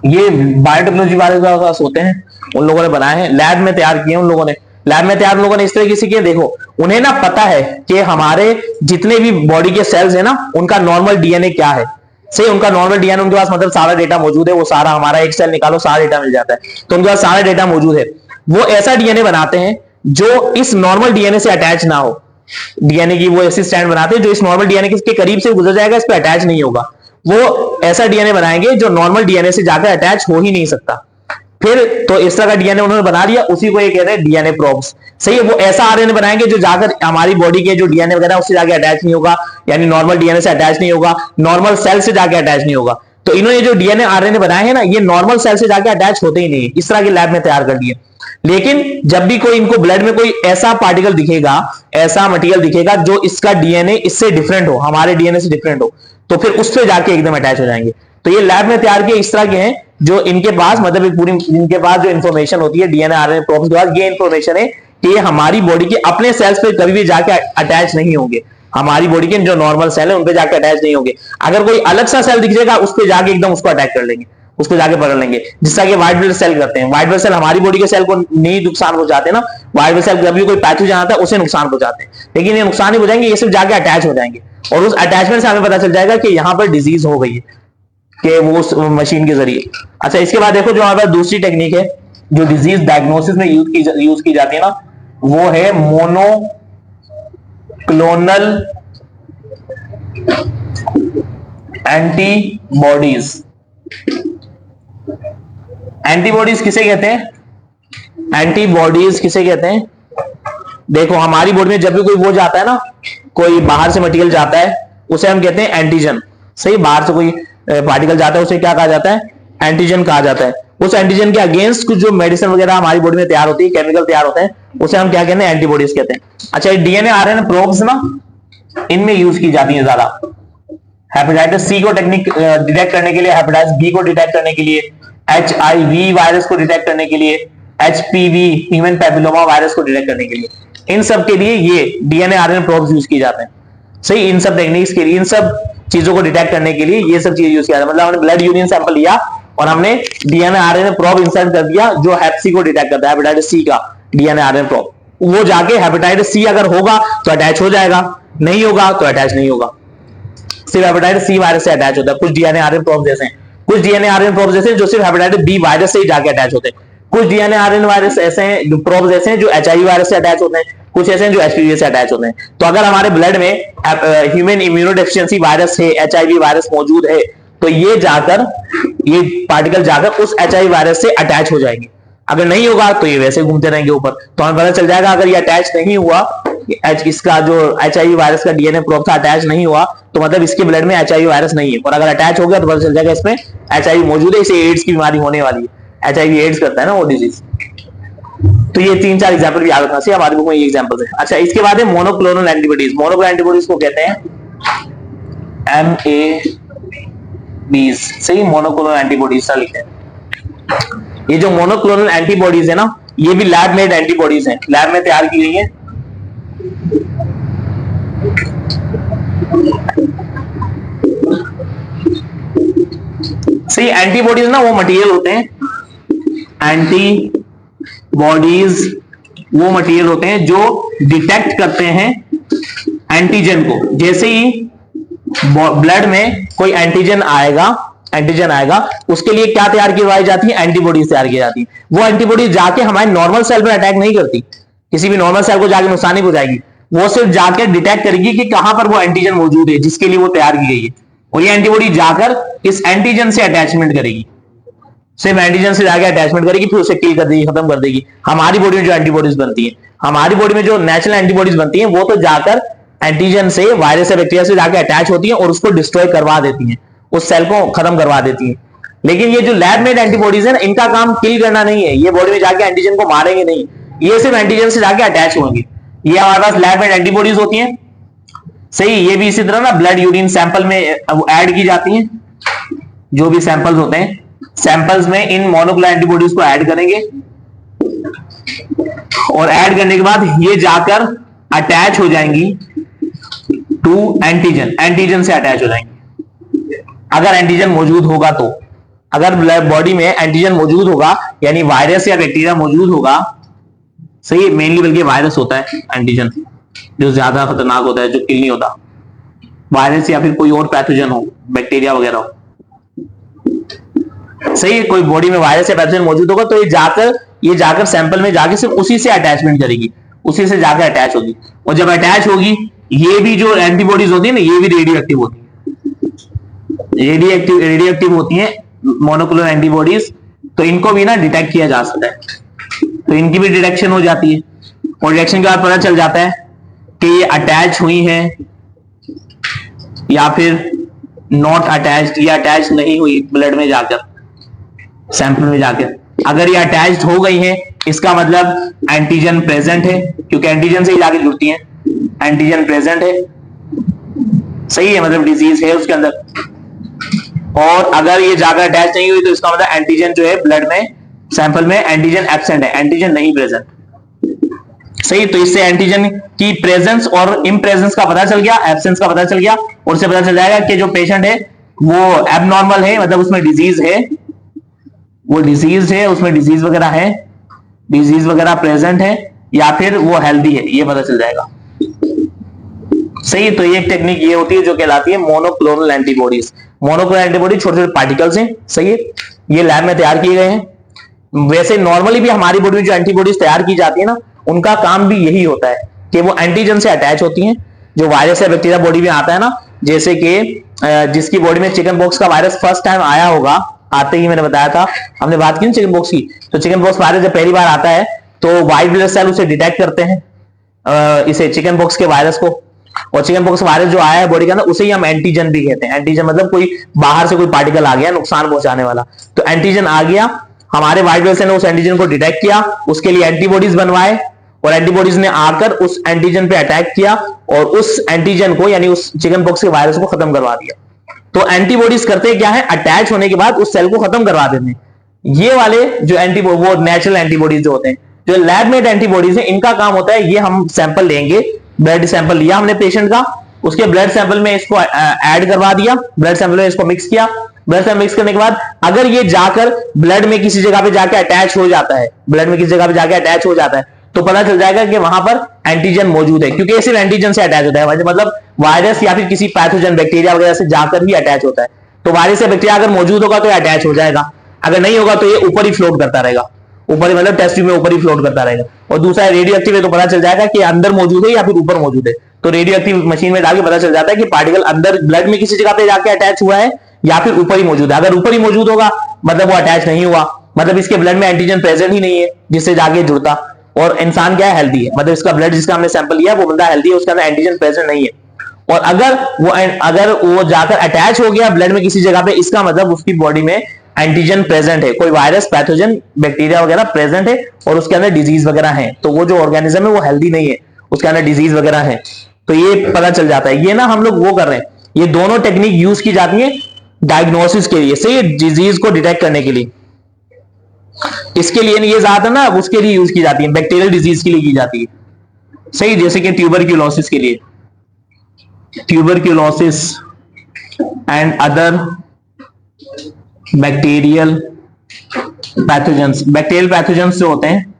ये बायोटेक्नोलॉजी वाले पास होते हैं, उन लोगों ने बनाए हैं, लैब में तैयार किए उन लोगों ने। लैब में तैयार लोगों ने इस तरीके से किए, देखो उन्हें ना पता है कि हमारे जितने भी बॉडी के सेल्स है ना, उनका नॉर्मल डीएनए क्या है। सही, उनका नॉर्मल डीएनए उनके पास मतलब सारा डेटा मौजूद है, वो सारा हमारा एक सेल निकालो सारा डेटा मिल जाता है, तो उनके पास सारा डेटा मौजूद है। वो ऐसा डीएनए बनाते हैं जो इस नॉर्मल डीएनए से अटैच ना हो। डीएनए की वो ऐसी स्टैंड बनाते हैं जो इस नॉर्मल डीएनए के करीब से गुजर जाएगा, इस पर अटैच नहीं होगा। वो ऐसा डीएनए बनाएंगे जो नॉर्मल डीएनए से जाकर अटैच हो ही नहीं सकता। फिर तो इस तरह का डीएनए उन्होंने बना दिया, उसी को ये कहते हैं डीएनए प्रोब्स। सही है। वो ऐसा आरएनए बनाएंगे जो जाकर हमारी बॉडी के जो डीएनए वगैरह उससे जाके अटैच नहीं होगा, यानी नॉर्मल डीएनए से अटैच नहीं होगा, नॉर्मल सेल से जाके अटैच नहीं होगा। तो इन्होंने जो डीएनए आरएनए बनाए हैं ना, ये नॉर्मल सेल से जाके अटैच होते ही नहीं, इस तरह के लैब में तैयार कर दिए। लेकिन जब भी कोई इनको ब्लड में कोई ऐसा पार्टिकल दिखेगा, ऐसा मटेरियल दिखेगा जो इसका डीएनए इससे डिफरेंट हो, हमारे डीएनए से डिफरेंट हो, तो फिर उस पर जाके एकदम अटैच हो जाएंगे। तो ये लैब में तैयार किए इस तरह के हैं जो इनके पास मतलब एक पूरी, इनके पास जो इन्फॉर्मेशन होती है डीएनए आरएनए प्रोब्स के पास, ये इन्फॉर्मेशन है कि ये हमारी बॉडी के अपने सेल्स पे कभी भी जाके अटैच नहीं होंगे। हमारी बॉडी के जो नॉर्मल सेल है उन पे जाके अटैच नहीं होंगे। अगर कोई अलग सा सेल दिख जाएगा उस पे जाके एकदम उसको अटैक कर लेंगे, उसको जाके पकड़ लेंगे। जिस तरह के व्हाइट ब्लड सेल करते हैं, व्हाइट ब्लड सेल हमारी बॉडी के सेल को नहीं नुकसान पहुंचाते ना, व्हाइट ब्लड सेल कभी कोई पैथोजन आता है उसे नुकसान पहुंचाते हैं, लेकिन ये नुकसान नहीं पहुंचाएंगे, ये सिर्फ जाके अटैच हो जाएंगे। और उस अटैचमेंट से हमें पता चल जाएगा कि यहाँ पर डिजीज हो गई है, कि वो उस मशीन के जरिए। अच्छा, इसके बाद देखो जो हमारे पास दूसरी टेक्निक है जो डिजीज डायग्नोसिस में यूज की जाती है ना, वो है मोनोक्लोनल एंटीबॉडीज। एंटीबॉडीज किसे कहते हैं? एंटीबॉडीज किसे कहते हैं? देखो हमारी बॉडी में जब भी कोई वो जाता है ना, कोई बाहर से मटेरियल जाता है, उसे हम कहते हैं एंटीजन। सही, बाहर से कोई पार्टिकल जाता है उसे क्या कहा जाता है? एंटीजन कहा जाता है। उस एंटीजन के अगेंस्ट कुछ जो मेडिसिन वगैरह हमारी बॉडी में तैयार होती है, केमिकल तैयार होते हैं, उसे हम क्या कहते हैं? एंटीबॉडीज कहते हैं। अच्छा, डीएनए आरएनए प्रोब्स ना, इनमें यूज की जाती है ज्यादा। हेपेटाइटिस सी को टेक्निक डिटेक्ट करने के लिए, हेपेटाइटिस बी को डिटेक्ट करने के लिए, एचआईवी वायरस को डिटेक्ट करने के लिए, एचपीवी ह्यूमन पैपिलोमा वायरस को डिटेक्ट करने के लिए, इन सब के लिए ये डीएनए आरएनए प्रोब्स यूज किए जाते हैं। सही, इन सब टेक्निक्स के लिए, इन सब चीजों को डिटेक्ट करने के लिए ये सब चीजें यूज किया जाता है। मतलब हमने ब्लड यूरिन सैंपल लिया और हमने डीएनए आरएनए प्रोब इंसर्ट कर दिया जो हेप सी को डिटेक्ट करता है, हेपेटाइटिस सी का डीएनए आरएनए प्रोब। वो जाके हेपेटाइटिस सी अगर होगा तो अटैच हो जाएगा, नहीं होगा तो अटैच नहीं होगा। सिर्फ हेपेटाइटिस सी वायरस से अटैच होता है। कुछ डीएनए आरएनए प्रोब जैसे हैं, कुछ डीएनए आरएनए प्रोब जैसे जो सिर्फ हेपेटाइटिस बी वायरस से ही जाके अटैच होते हैं। कुछ डीएनए आरएनए वायरस ऐसे हैं जो प्रोब जैसे हैं जो एचआईवी वायरस से अटैच होते हैं, कुछ ऐसे हैं जो एचपीवी से अटैच होते हैं। तो अगर हमारे ब्लड में ह्यूमन इम्यूनोडेफिशिएंसी वायरस है, एचआईवी वायरस मौजूद है, तो ये पार्टिकल जाकर उस HIV वायरस से अटैच हो जाएंगे। अगर नहीं होगा तो ये वैसे घूमते रहेंगे ऊपर, तो हमें पता चल जाएगा अगर ये अटैच नहीं हुआ, इसका जो HIV वायरस का DNA प्रोब था अटैच नहीं हुआ, तो मतलब इसके ब्लड में HIV वायरस नहीं है। और अगर अटैच हो गया तो पता चल जाएगा इसमें HIV मौजूद है, इसे एड्स की बीमारी होने वाली है। HIV एड्स करता है ना वो डिजीज। तो ये 3-4 एग्जाम्पल भी याद रखना चाहिए, हमारे बुक में ये एग्जाम्पल है। अच्छा, इसके बाद है मोनोक्लोनल एंटीबॉडीज। मोनोक्लोनल एंटीबॉडीज को कहते हैं MABs, सही, मोनोक्लोनल एंटीबॉडीज सा लिखते हैं। ये जो मोनोक्लोनल एंटीबॉडीज है ना, ये भी लैब मेड एंटीबॉडीज हैं, लैब में तैयार की गई है। सही, एंटीबॉडीज ना वो मटेरियल होते हैं, एंटीबॉडीज वो मटेरियल होते हैं जो डिटेक्ट करते हैं एंटीजन को। जैसे ही ब्लड में कोई एंटीजन आएगा, उसके लिए क्या तैयार करवाई जाती है? एंटीबॉडीज तैयार की जाती है। वो एंटीबॉडीज जाके हमारे नॉर्मल सेल पर अटैक नहीं करती, किसी भी नॉर्मल सेल को जाके नुकसान नहीं पहुंचाएगी, वो सिर्फ जाकर डिटेक्ट करेगी कि कहां पर वो एंटीजन मौजूद है जिसके लिए वो तैयार की गई है, और ये एंटीबॉडी जाकर इस एंटीजन से अटैचमेंट करेगी, सिर्फ एंटीजन से जाकर अटैचमेंट करेगी, फिर उसे किल कर देगी, खत्म कर देगी। हमारी बॉडी में जो एंटीबॉडीज बनती है, हमारी बॉडी में जो नेचुरल एंटीबॉडीज बनती है, वो तो जाकर एंटीजन से, वायरस या बैक्टीरिया से जाकर अटैच होती है और उसको डिस्ट्रॉय करवा देती है, उस सेल को खत्म करवा देती है। लेकिन ये जो लैब मेड एंटीबॉडीज है ना, इनका काम किल करना नहीं है, ये बॉडी में जाके एंटीजन को मारेंगे नहीं, ये सिर्फ एंटीजन से जाके अटैच होंगे। ये हमारे पास लैब मेड एंटीबॉडीज होती हैं। सही, ये भी इसी तरह ना ब्लड यूरिन सैंपल में ऐड की जाती हैं। जो भी सैंपल्स होते हैं, सैंपल्स में इन मोनोक्लोनल एंटीबॉडीज को ऐड करेंगे, और ऐड करने के बाद ये जाकर अटैच हो जाएंगी टू एंटीजन, एंटीजन से अटैच हो जाएंगी। अगर एंटीजन मौजूद होगा तो, अगर बॉडी में एंटीजन मौजूद होगा, यानी वायरस या बैक्टीरिया मौजूद होगा, सही, मेनली बल्कि वायरस होता है एंटीजन, जो ज्यादा खतरनाक होता है, जो किल नहीं होता, वायरस या फिर कोई और पैथोजन हो, बैक्टीरिया वगैरह हो। सही है, कोई बॉडी में वायरस या पैथोजन मौजूद होगा तो ये जाकर सैंपल में जाके सिर्फ उसी से अटैचमेंट करेगी, उसी से जाकर अटैच होगी। और जब अटैच होगी, ये भी जो एंटीबॉडीज होती है ना, ये भी रेडियो एक्टिव होती है, रेडियो एक्टिव होती है मोनोक्लोनल एंटीबॉडीज, तो इनको भी ना डिटेक्ट किया जा सकता है, तो इनकी भी डिटेक्शन हो जाती है। और डिटेक्शन के बाद पता चल जाता है कि ये अटैच हुई हैं या फिर नॉट अटैच्ड, या अटैच नहीं हुई ब्लड में जाकर, सैंपल में जाकर। अगर ये अटैच्ड हो गई है, इसका मतलब एंटीजन प्रेजेंट है, क्योंकि एंटीजन से ही जाके जुड़ती हैं, एंटीजन प्रेजेंट है, सही है, मतलब डिजीज है उसके अंदर। और अगर ये जाकर अटैच नहीं हुई तो इसका मतलब एंटीजन जो है ब्लड में, सैंपल में एंटीजन एब्सेंट है, एंटीजन नहीं प्रेजेंट, सही। तो इससे एंटीजन की प्रेजेंस और इम्प्रेजेंस का पता चल गया, एब्सेंस का पता चल गया, और उससे पता चल जाएगा कि जो पेशेंट है वो एबनॉर्मल है, मतलब उसमें डिजीज है, वो डिजीज है, उसमें डिजीज वगैरह है, डिजीज वगैरह प्रेजेंट है, या फिर वो हेल्दी है, ये पता चल जाएगा, सही। तो ये टेक्निक ये होती है जो कहलाती है मोनोक्लोनल एंटीबॉडीज। मोनोक्लोनल एंटीबॉडी छोटे छोटे पार्टिकल्स हैं, सही है, ये लैब में तैयार किए गए हैं। वैसे नॉर्मली भी हमारी बॉडी में जो एंटीबॉडीज तैयार की जाती है ना, उनका काम भी यही होता है कि वो एंटीजन से अटैच होती हैं। जो वायरस या बैक्टीरिया बॉडी में आता है ना, जैसे कि जिसकी बॉडी में चिकन पॉक्स का वायरस फर्स्ट टाइम आया होगा, आते ही मैंने बताया था, हमने बात की ना चिकन पॉक्स की, तो चिकन पॉक्स वायरस जब पहली बार आता है तो व्हाइट ब्लड सेल उसे डिटेक्ट करते हैं, इसे चिकन पॉक्स के वायरस को, और चिकन पॉक्स वायरस जो आया है बॉडी के अंदर, उसे ही हम एंटीजन भी कहते हैं। एंटीजन मतलब कोई बाहर से कोई पार्टिकल आ गया नुकसान पहुंचाने वाला, तो एंटीजन आ गया, हमारे व्हाइट ब्लड सेल ने उस एंटीजन को डिटेक्ट किया, उसके लिए एंटीबॉडीज बनवाए, और एंटीबॉडीज ने आकर उस एंटीजन पे अटैक किया और उस एंटीजन को, यानी उस चिकन पॉक्स के वायरस को खत्म करवा दिया। तो एंटीबॉडीज करते क्या है, अटैच होने के बाद उस सेल को खत्म करवा देते हैं। ये वाले जो वो नेचुरल एंटीबॉडीज जो होते हैं, जो लैब मेड एंटीबॉडीज है, इनका काम होता है, ये हम सैंपल लेंगे, ब्लड सैंपल लिया हमने पेशेंट का, उसके ब्लड सैंपल में इसको ऐड करवा दिया, ब्लड सैंपल में इसको मिक्स किया, ब्लड सैंपल मिक्स करने के बाद अगर ये जाकर ब्लड में किसी जगह पे जाके अटैच हो जाता है, ब्लड में किसी जगह पे जाके अटैच हो जाता है, तो पता चल जाएगा कि वहां पर एंटीजन मौजूद है, क्योंकि सिर्फ एंटीजन से अटैच होता है, मतलब वायरस या फिर किसी पैथोजन बैक्टीरिया वगैरह से जाकर ही अटैच होता है। तो वायरस या बैक्टीरिया अगर मौजूद होगा तो ये अटैच हो जाएगा, अगर नहीं होगा तो ये ऊपर ही फ्लोट करता रहेगा, ऊपर ही मतलब टेस्ट ट्यूब में ऊपर ही फ्लोट करता रहेगा। और दूसरा रेडियो एक्टिव है, तो पता चल जाएगा कि अंदर मौजूद है या फिर ऊपर मौजूद है। तो रेडियो एक्टिव मशीन में डाल के पता चल जाता है कि पार्टिकल अंदर ब्लड में किसी जगह पे जाके अटैच हुआ है या फिर ऊपर ही मौजूद है। अगर ऊपर ही मौजूद होगा मतलब वो अटैच नहीं हुआ, मतलब इसके ब्लड में एंटीजन प्रेजेंट ही नहीं है जिससे जाके जुड़ता, और इंसान क्या है, हेल्दी है, मतलब इसका ब्लड जिसका हमने सैंपल लिया वो बंदा हेल्दी है, उसके अंदर एंटीजन प्रेजेंट नहीं है। और अगर वो जाकर अटैच हो गया ब्लड में किसी जगह पे, इसका मतलब उसकी बॉडी में एंटीजन प्रेजेंट है, कोई वायरस, पैथोजन, बैक्टीरिया वगैरह प्रेजेंट है और उसके अंदर डिजीज वगैरह है, तो वो जो ऑर्गेनिज्म है वो हेल्दी नहीं है, उसके अंदर डिजीज वगैरह है, तो ये पता चल जाता है। ये ना हम लोग वो कर रहे हैं, ये दोनों टेक्निक यूज की जाती है डायग्नोसिस के लिए, सही, डिजीज को डिटेक्ट करने के लिए। इसके लिए ये ज्यादा ना उसके लिए यूज की जाती है, बैक्टीरियल डिजीज के लिए की जाती है, सही, जैसे कि ट्यूबरक्यूलोसिस के लिए, tuberculosis and other bacterial pathogens. Bacterial pathogens जो होते हैं,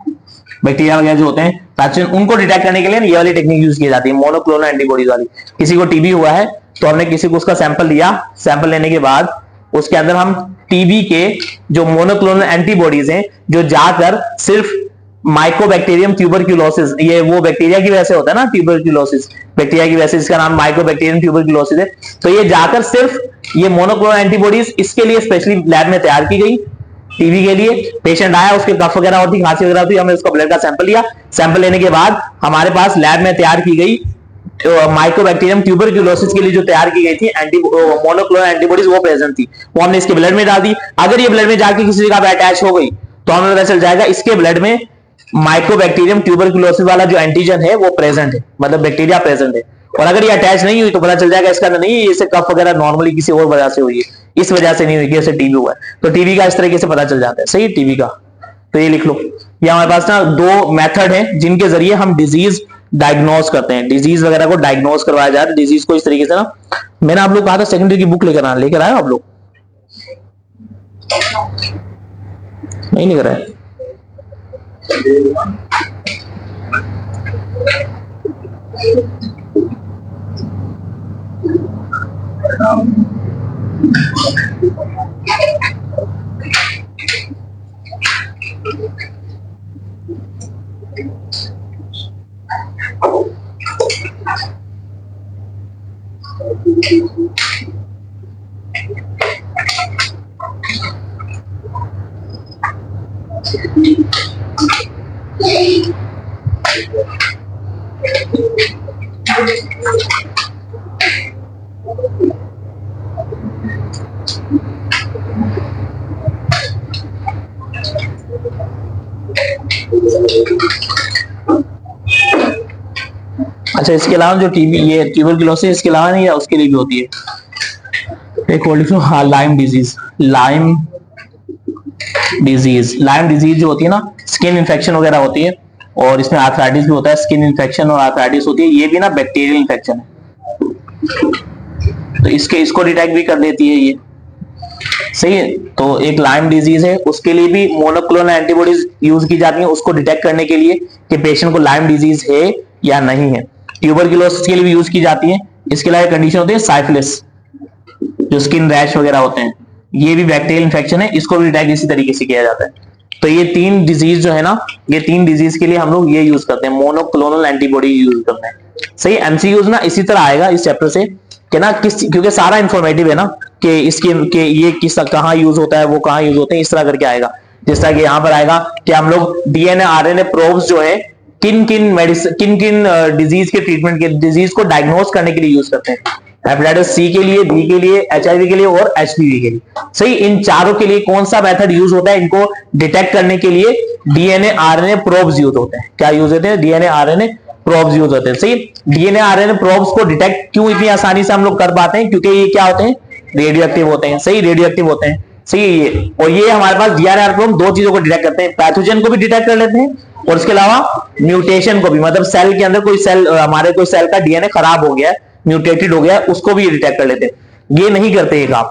बैक्टीरिया वगैरह जो होते हैं पैथोजन, उनको डिटेक्ट करने के लिए ये वाली टेक्निक यूज की जाती है, मोनोक्लोनल एंटीबॉडीज वाली। किसी को टीबी हुआ है तो हमने किसी को उसका सैंपल लिया, सैंपल लेने के बाद उसके अंदर हम टीबी के जो मोनोक्लोनल एंटीबॉडीज हैं जो जाकर सिर्फ माइकोबैक्टीरियम ट्यूबरक्यूलोसिस, ये वो बैक्टीरिया की वजह से होता है ना ट्यूबरक्यूलोसिस, बैक्टीरिया की वजह से, इसका नाम माइकोबैक्टीरियम ट्यूबरक्यूलोसिस है, तो ये जाकर सिर्फ ये मोनोक्लोनल एंटीबॉडीज इसके लिए स्पेशली लैब में तैयार की गई, टीबी के लिए। पेशेंट आया, उसके कफ वगैरह होती, खांसी वगैरह होती, हमने उसका ब्लड का सैंपल लिया, सैंपल लेने के बाद हमारे पास लैब में तैयार की गई माइकोबैक्टीरियम ट्यूबरक्यूलोसिस के लिए जो तैयार की गई थी मोनोक्लोनल एंटीबॉडीज वो प्रेजेंट थी, वो हमने इसके ब्लड में डाल दी। अगर ये ब्लड में जाके किसी जगह पे अटैच हो गई तो हमें पता चल जाएगा इसके ब्लड में माइकोबैक्टीरियम ट्यूबरक्यूलोसिस वाला जो एंटीजन है वो प्रेजेंट है, मतलब बैक्टीरिया प्रेजेंट है। और अगर ये अटैच नहीं हुई तो पता चल जाएगा इसका नहीं, इसे कफ वगैरह नॉर्मली किसी और वजह से हुई है, इस वजह से नहीं हुई कि इसे टीबी हुआ है, तो टीबी का इस तरीके से पता चल जाता है, सही, टीबी का। तो ये लिख लो, ये हमारे पास ना दो मेथड है जिनके जरिए हम डिजीज डायग्नोज करते हैं, डिजीज वगैरह को डायग्नोज करवाया जाता है, डिजीज को इस तरीके से ना। मैंने आप लोग कहा था सेकेंडरी की बुक लेकर आए आप लोग, नहीं लेकर आए? अच्छा, इसके अलावा जो टीबी, ये ट्यूबरक्यूलोसिस इसके अलावा नहीं है, उसके लिए भी होती है एक और लिख लो, हाँ, लाइम डिजीज। लाइम डिजीज जो होती है ना, स्किन इन्फेक्शन वगैरह होती है, और इसमें आर्थराइटिस भी होता है, स्किन इन्फेक्शन और आर्थराइटिस होती है, ये भी ना बैक्टीरियल इन्फेक्शन है, तो इसको डिटेक्ट भी कर देती है ये, सही है। तो एक लाइम डिजीज है, उसके लिए भी मोनोक्लोनल एंटीबॉडीज यूज की जाती है उसको डिटेक्ट करने के लिए कि पेशेंट को लाइम डिजीज है या नहीं है। ट्यूबरक्यूलोसिस के लिए भी यूज की जाती है। इसके अलावा कंडीशन होती है साइफिलिस, जो स्किन रैश वगैरह होते हैं, ये भी बैक्टीरियल इन्फेक्शन है, इसको भी डिटेक्ट इसी तरीके से किया जाता है। तो ये तीन डिजीज जो है ना, ये तीन डिजीज के लिए हम लोग ये यूज करते हैं, मोनोक्लोनल एंटीबॉडी यूज करते हैं, सही। एमसीक्यूज ना इसी तरह आएगा इस चैप्टर से कि ना क्योंकि सारा इंफॉर्मेटिव है ना, कि इसके के ये किस कहाँ यूज होता है, वो कहाँ यूज होते हैं, इस तरह करके आएगा। जिस तरह कि यहाँ पर आएगा कि हम लोग डीएनए आरएनए प्रोब्स जो है किन किन डिजीज के ट्रीटमेंट के, डिजीज को डायग्नोज करने के लिए यूज करते हैं, हेपेटाइटिस सी के लिए, बी के लिए, एचआईवी के लिए और एचपीवी के लिए, सही। इन चारों के लिए कौन सा मेथड यूज होता है, इनको डिटेक्ट करने के लिए डीएनए आरएनए प्रोब्स यूज होते हैं। क्या यूज होते हैं? डीएनए आरएनए प्रोब्स यूज होते हैं, सही। डीएनए आरएनए प्रोब्स को डिटेक्ट क्यों इतनी आसानी से हम लोग कर पाते हैं? क्योंकि ये क्या होते हैं? रेडियो एक्टिव होते हैं, सही, रेडियो एक्टिव होते हैं, सही। ये और ये हमारे पास डीएनए प्रोब दो चीजों को डिटेक्ट करते हैं, पैथोजन को भी डिटेक्ट कर लेते हैं और इसके अलावा म्यूटेशन को भी, मतलब सेल के अंदर कोई सेल, हमारे कोई सेल का डीएनए खराब हो गया है, म्यूटेटेड हो गया है, उसको भी डिटेक्ट कर लेते हैं। ये नहीं करते ये काम,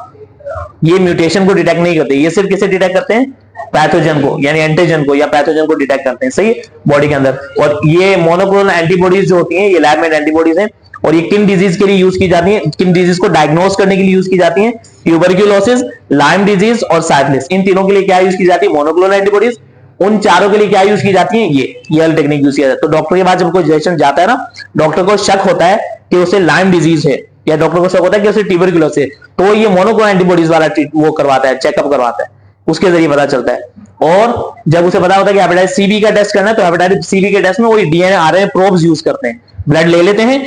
ये म्यूटेशन को डिटेक्ट नहीं करते, ये सिर्फ किसे डिटेक्ट करते हैं? पैथोजन को, यानी एंटीजन को या पैथोजन को डिटेक्ट करते हैं, सही, बॉडी के अंदर। और ये मोनोक्लोनल एंटीबॉडीज जो होती हैं, ये लैब मेड एंटीबॉडीज हैं, और ये किन डिजीज के लिए यूज की जाती है, किन डिजीज को डायग्नोज करने के लिए यूज की जाती है? ट्यूबरक्यूलोसिस, लाइम डिजीज और साइफिलिस। इन तीनों के लिए क्या यूज की जाती है? Monoclonal antibodies. उन चारों के लिए क्या यूज की जाती है? ये वाली टेक्निक यूज किया जाता है। तो डॉक्टर के पास जब कोई पेशेंट जाता है ना, डॉक्टर को शक होता है कि उसे लाइम डिजीज है, या डॉक्टर को शक होता है कि उसे ट्यूबरक्लोसिस है, तो ये मोनोक्लोनल एंटीबॉडीज वाला वो करवाता है, चेकअप करवाता है, उसके जरिए पता चलता है। और जब उसे पता होता है कि हेपेटाइटिस सी बी का टेस्ट करना है, तो हेपेटाइटिस सी बी के टेस्ट में वो डीएनए आरएनए प्रोब्स यूज करते हैं, ब्लड ले लेते हैं,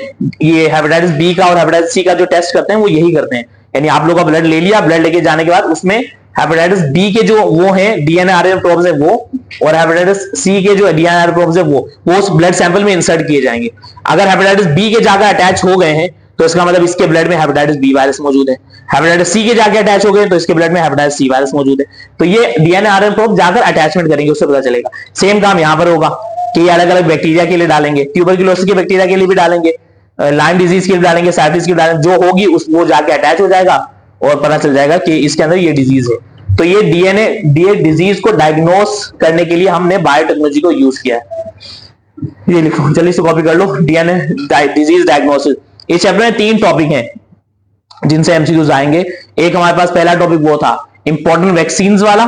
ये हेपेटाइटिस बी का और हेपेटाइटिस सी का जो टेस्ट करते हैं वो यही करते हैं। यानी आप लोग का ब्लड ले लिया, ब्लड लेके जाने के बाद उसमें हेपेटाइटिस बी के जो वो है डीएनए आरएनए प्रोब्स है वो, और हेपेटाइटिस सी के जो डीएनए आरएनए प्रोब्स है वो उस ब्लड सैंपल में इंसर्ट किए जाएंगे। अगर हेपेटाइटिस बी के जाकर अटैच हो गए हैं तो इसका मतलब इसके ब्लड में हेपेटाइटिस बी वायरस मौजूद है, हेपेटाइटिस सी के जाके अटैच हो गए तो इसके ब्लड में हेपेटाइटिस सी वायरस मौजूद है। तो ये डीएनए आरएनए प्रोब जाकर अटैचमेंट करेंगे, उससे पता चलेगा। सेम काम यहां पर होगा कि ये अलग अलग बैक्टीरिया के लिए डालेंगे, ट्यूबरक्लोसिस के बैक्टीरिया के लिए भी डालेंगे, लाइम डिजीज के लिए डालेंगे, साइटिस के लिए डालेंगे, जो होगी उस वो जाके अटैच हो जाएगा और पता चल जाएगा कि इसके अंदर ये डिजीज है। तो ये डीएनए डिजीज को डायग्नोस करने के लिए हमने बायोटेक्नोलॉजी को यूज किया है। ये लिखो, जल्दी से कॉपी कर लो, डीएनए डिजीज डायग्नोसिस। इस चैप्टर में 3 टॉपिक हैं जिनसे एमसीक्यूज आएंगे। एक हमारे पास पहला टॉपिक वो था इंपॉर्टेंट वैक्सीन वाला।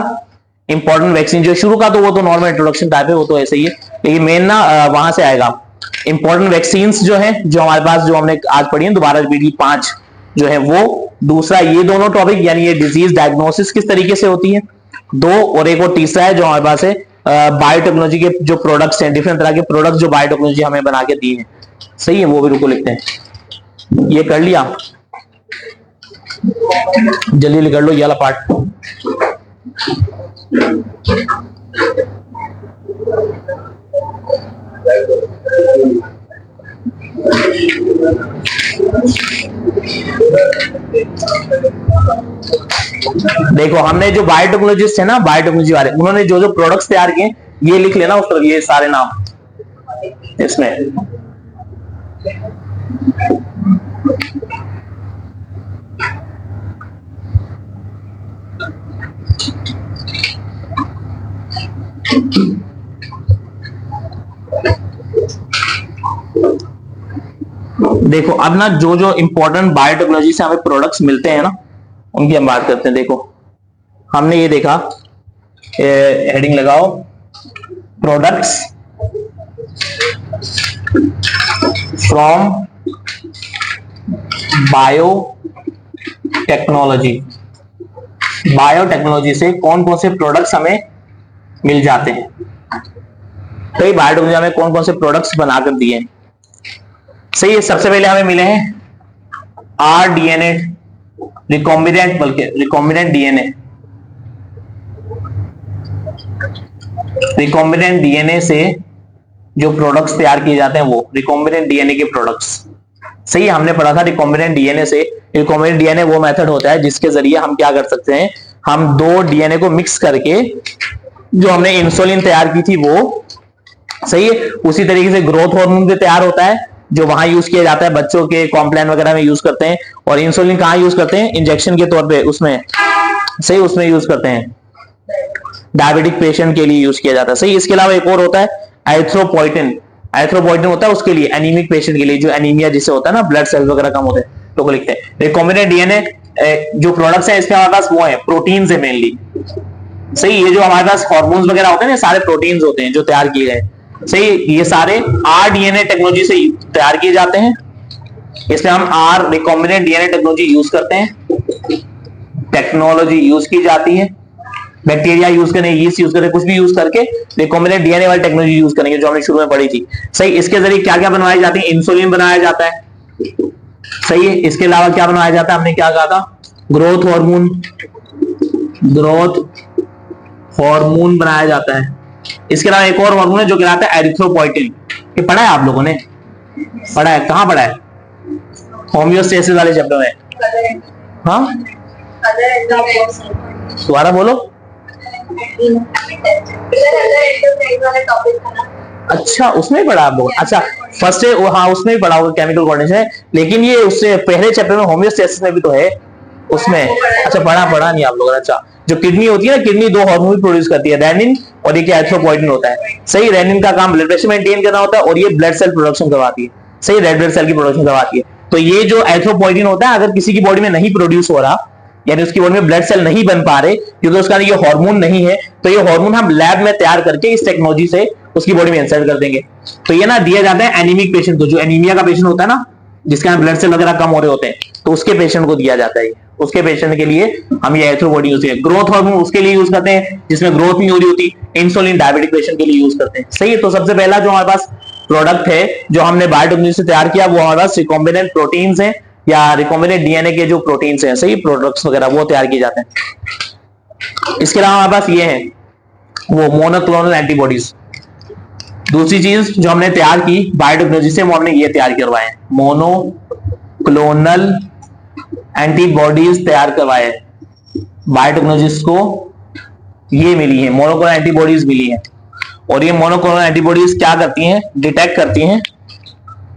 इंपॉर्टेंट वैक्सीन जो शुरू का तो वो तो नॉर्मल इंट्रोडक्शन टाइप है, वो तो ऐसे ही है, लेकिन मेन ना वहां से आएगा। इंपॉर्टेंट वैक्सीन जो है, जो हमारे पास जो हमने आज पढ़ी है, दोबारा पीढ़ी 5 जो है वो। दूसरा ये दोनों टॉपिक यानी ये डिजीज डायग्नोसिस किस तरीके से होती है 2, और एक और तीसरा है जो हमारे पास है बायोटेक्नोलॉजी के जो प्रोडक्ट्स हैं, डिफरेंट तरह के प्रोडक्ट्स जो बायोटेक्नोलॉजी हमें बना के दी है। सही है, वो भी रुको लिखते हैं। ये कर लिया, जल्दी कर लो ये वाला पार्ट। देखो हमने जो बायोटेक्नोलॉजिस्ट है ना, बायोटेक्नोलॉजी वाले, उन्होंने जो जो प्रोडक्ट्स तैयार किए ये लिख लेना उस तरफ, ये सारे नाम इसमें। देखो अब ना जो जो इंपॉर्टेंट बायोटेक्नोलॉजी से हमें प्रोडक्ट्स मिलते हैं ना, उनकी हम बात करते हैं। देखो हमने ये देखा, हेडिंग लगाओ, प्रोडक्ट्स फ्रॉम बायोटेक्नोलॉजी। बायोटेक्नोलॉजी से कौन कौन से प्रोडक्ट्स हमें मिल जाते हैं, तो ये बायोटेक्नोलॉजी हमें कौन कौन से प्रोडक्ट्स बनाकर दिए हैं। सही है, सबसे पहले हमें मिले हैं आरडीएनए रिकॉम्बिनेंट, बल्कि रिकॉम्बिनेंट डीएनए। रिकॉम्बिनेंट डीएनए से जो प्रोडक्ट्स तैयार किए जाते हैं वो रिकॉम्बिनेंट डीएनए के प्रोडक्ट्स। सही है, हमने पढ़ा था रिकॉम्बिनेंट डीएनए से। रिकॉम्बिनेंट डीएनए वो मेथड होता है जिसके जरिए हम क्या कर सकते हैं, हम 2 डीएनए को मिक्स करके जो हमने इंसुलिन तैयार की थी वो, सही है, उसी तरीके से ग्रोथ हार्मोन भी तैयार होता है जो वहां यूज किया जाता है, बच्चों के कॉम्प्लेन वगैरह में यूज करते हैं। और इंसुलिन कहां यूज करते हैं, इंजेक्शन के तौर पे उसमें, सही, उसमें यूज करते हैं, डायबिटिक पेशेंट के लिए यूज किया जाता है। सही, इसके अलावा एक और होता है एरिथ्रोपोइटिन। एरिथ्रोपोइटिन होता है उसके लिए, एनीमिक पेशेंट के लिए, जो एनीमिया जिसे होता है ना, ब्लड सेल्स वगैरह कम होते हैं, तो को लिखते हैं। रिकॉम्बिनेंट डीएनए जो प्रोडक्ट्स हैं इसके हमारे पास वो है प्रोटीन है मेनली। सही, ये जो हमारे पास हार्मोन्स वगैरह होते हैं ना, सारे प्रोटीन्स होते हैं जो तैयार किए गए। सही, ये सारे आरडीएनए टेक्नोलॉजी से तैयार किए जाते हैं, इसमें हम are recombinant DNA technology use करते हैं, टेक्नोलॉजी यूज की जाती है। बैक्टीरिया यूज करें, यीस्ट यूज करें, कुछ भी यूज करके रिकॉम्बिनेंट डीएनए वाली टेक्नोलॉजी यूज करेंगे जो हमने शुरू में पढ़ी थी। सही, इसके जरिए क्या क्या बनवाई जाती है, इंसुलिन बनाया जाता है। सही है, इसके अलावा क्या बनाया जाता है, हमने क्या कहा था, ग्रोथ हार्मोन, ग्रोथ हार्मोन बनाया जाता है। इसके अलावा एक और हार्मोन है जो कहलाता है एरिथ्रोपोइटिन। ये पढ़ा है आप लोगों ने, पढ़ा है, कहां पढ़ा है, होम्योस्टेसिस वाले चैप्टर में। हाँ, दोबारा बोलो। अच्छा, उसमें पढ़ा आप लोग, अच्छा फर्स्ट है, हाँ उसमें भी पढ़ा होगा केमिकल कोऑर्डिनेशन, लेकिन ये उससे पहले चैप्टर में होम्योस्टेसिस में भी तो है उसमें। अच्छा, पढ़ा नहीं आप लोगों ने। अच्छा, जो किडनी होती है ना, किडनी 2 हार्मोन प्रोड्यूस करती है, रेनिन और एक एरिथ्रोपोइटिन होता है। सही, रेनिन का काम ब्लड प्रेशर मेंटेन करना होता है और ये ब्लड सेल प्रोडक्शन करवाती है। सही, रेड ब्लड सेल की प्रोडक्शन करवाती है। तो ये जो एरिथ्रोपोइटिन होता है, अगर किसी की बॉडी में नहीं प्रोड्यूस हो रहा, यानी उसकी बॉडी में ब्लड सेल नहीं बन पा रहे क्योंकि उसका ये हार्मोन नहीं है, तो ये हार्मोन हम लैब में तैयार करके इस टेक्नोलॉजी से उसकी बॉडी में इंसर्ट कर देंगे। तो ये ना दिया जाता है एनीमिक पेशेंट को, जो एनीमिया का पेशेंट होता है ना, जिसके अंदर ब्लड सेल वगैरह कम हो रहे होते हैं, तो उसके पेशेंट को दिया जाता है। उसके पेशेंट के लिए हम ये एरिथ्रोपोएटिन यूज करते हैं। ग्रोथ हार्मोन उसके लिए यूज करते हैं जिसमें ग्रोथ नहीं हो रही होती। इंसुलिन डायबिटिक पेशेंट के लिए यूज करते हैं। सही है। तो सबसे पहला जो हमारे पास प्रोडक्ट है जो हमने बायोटेक्नोलॉजी से तैयार किया, वो हमारे पास रिकॉम्बिनेंट प्रोटीन्स हैं या रिकॉम्बिनेंट डीएनए के जो प्रोटीन्स हैं, सही प्रोडक्ट्स वगैरह वो तैयार किए जाते हैं। इसके अलावा हमारे पास ये है वो मोनोक्लोनल एंटीबॉडीज। दूसरी चीज जो हमने तैयार की बायोटेक्नोलॉजी से, वो हमने ये तैयार करवाए मोनोक्लोनल एंटीबॉडीज तैयार करवाए। बायोटेक्नोलॉजिस्ट को ये मिली है, मोनोक्लोनल एंटीबॉडीज मिली है। और ये मोनोक्लोनल एंटीबॉडीज क्या करती हैं? डिटेक्ट करती हैं।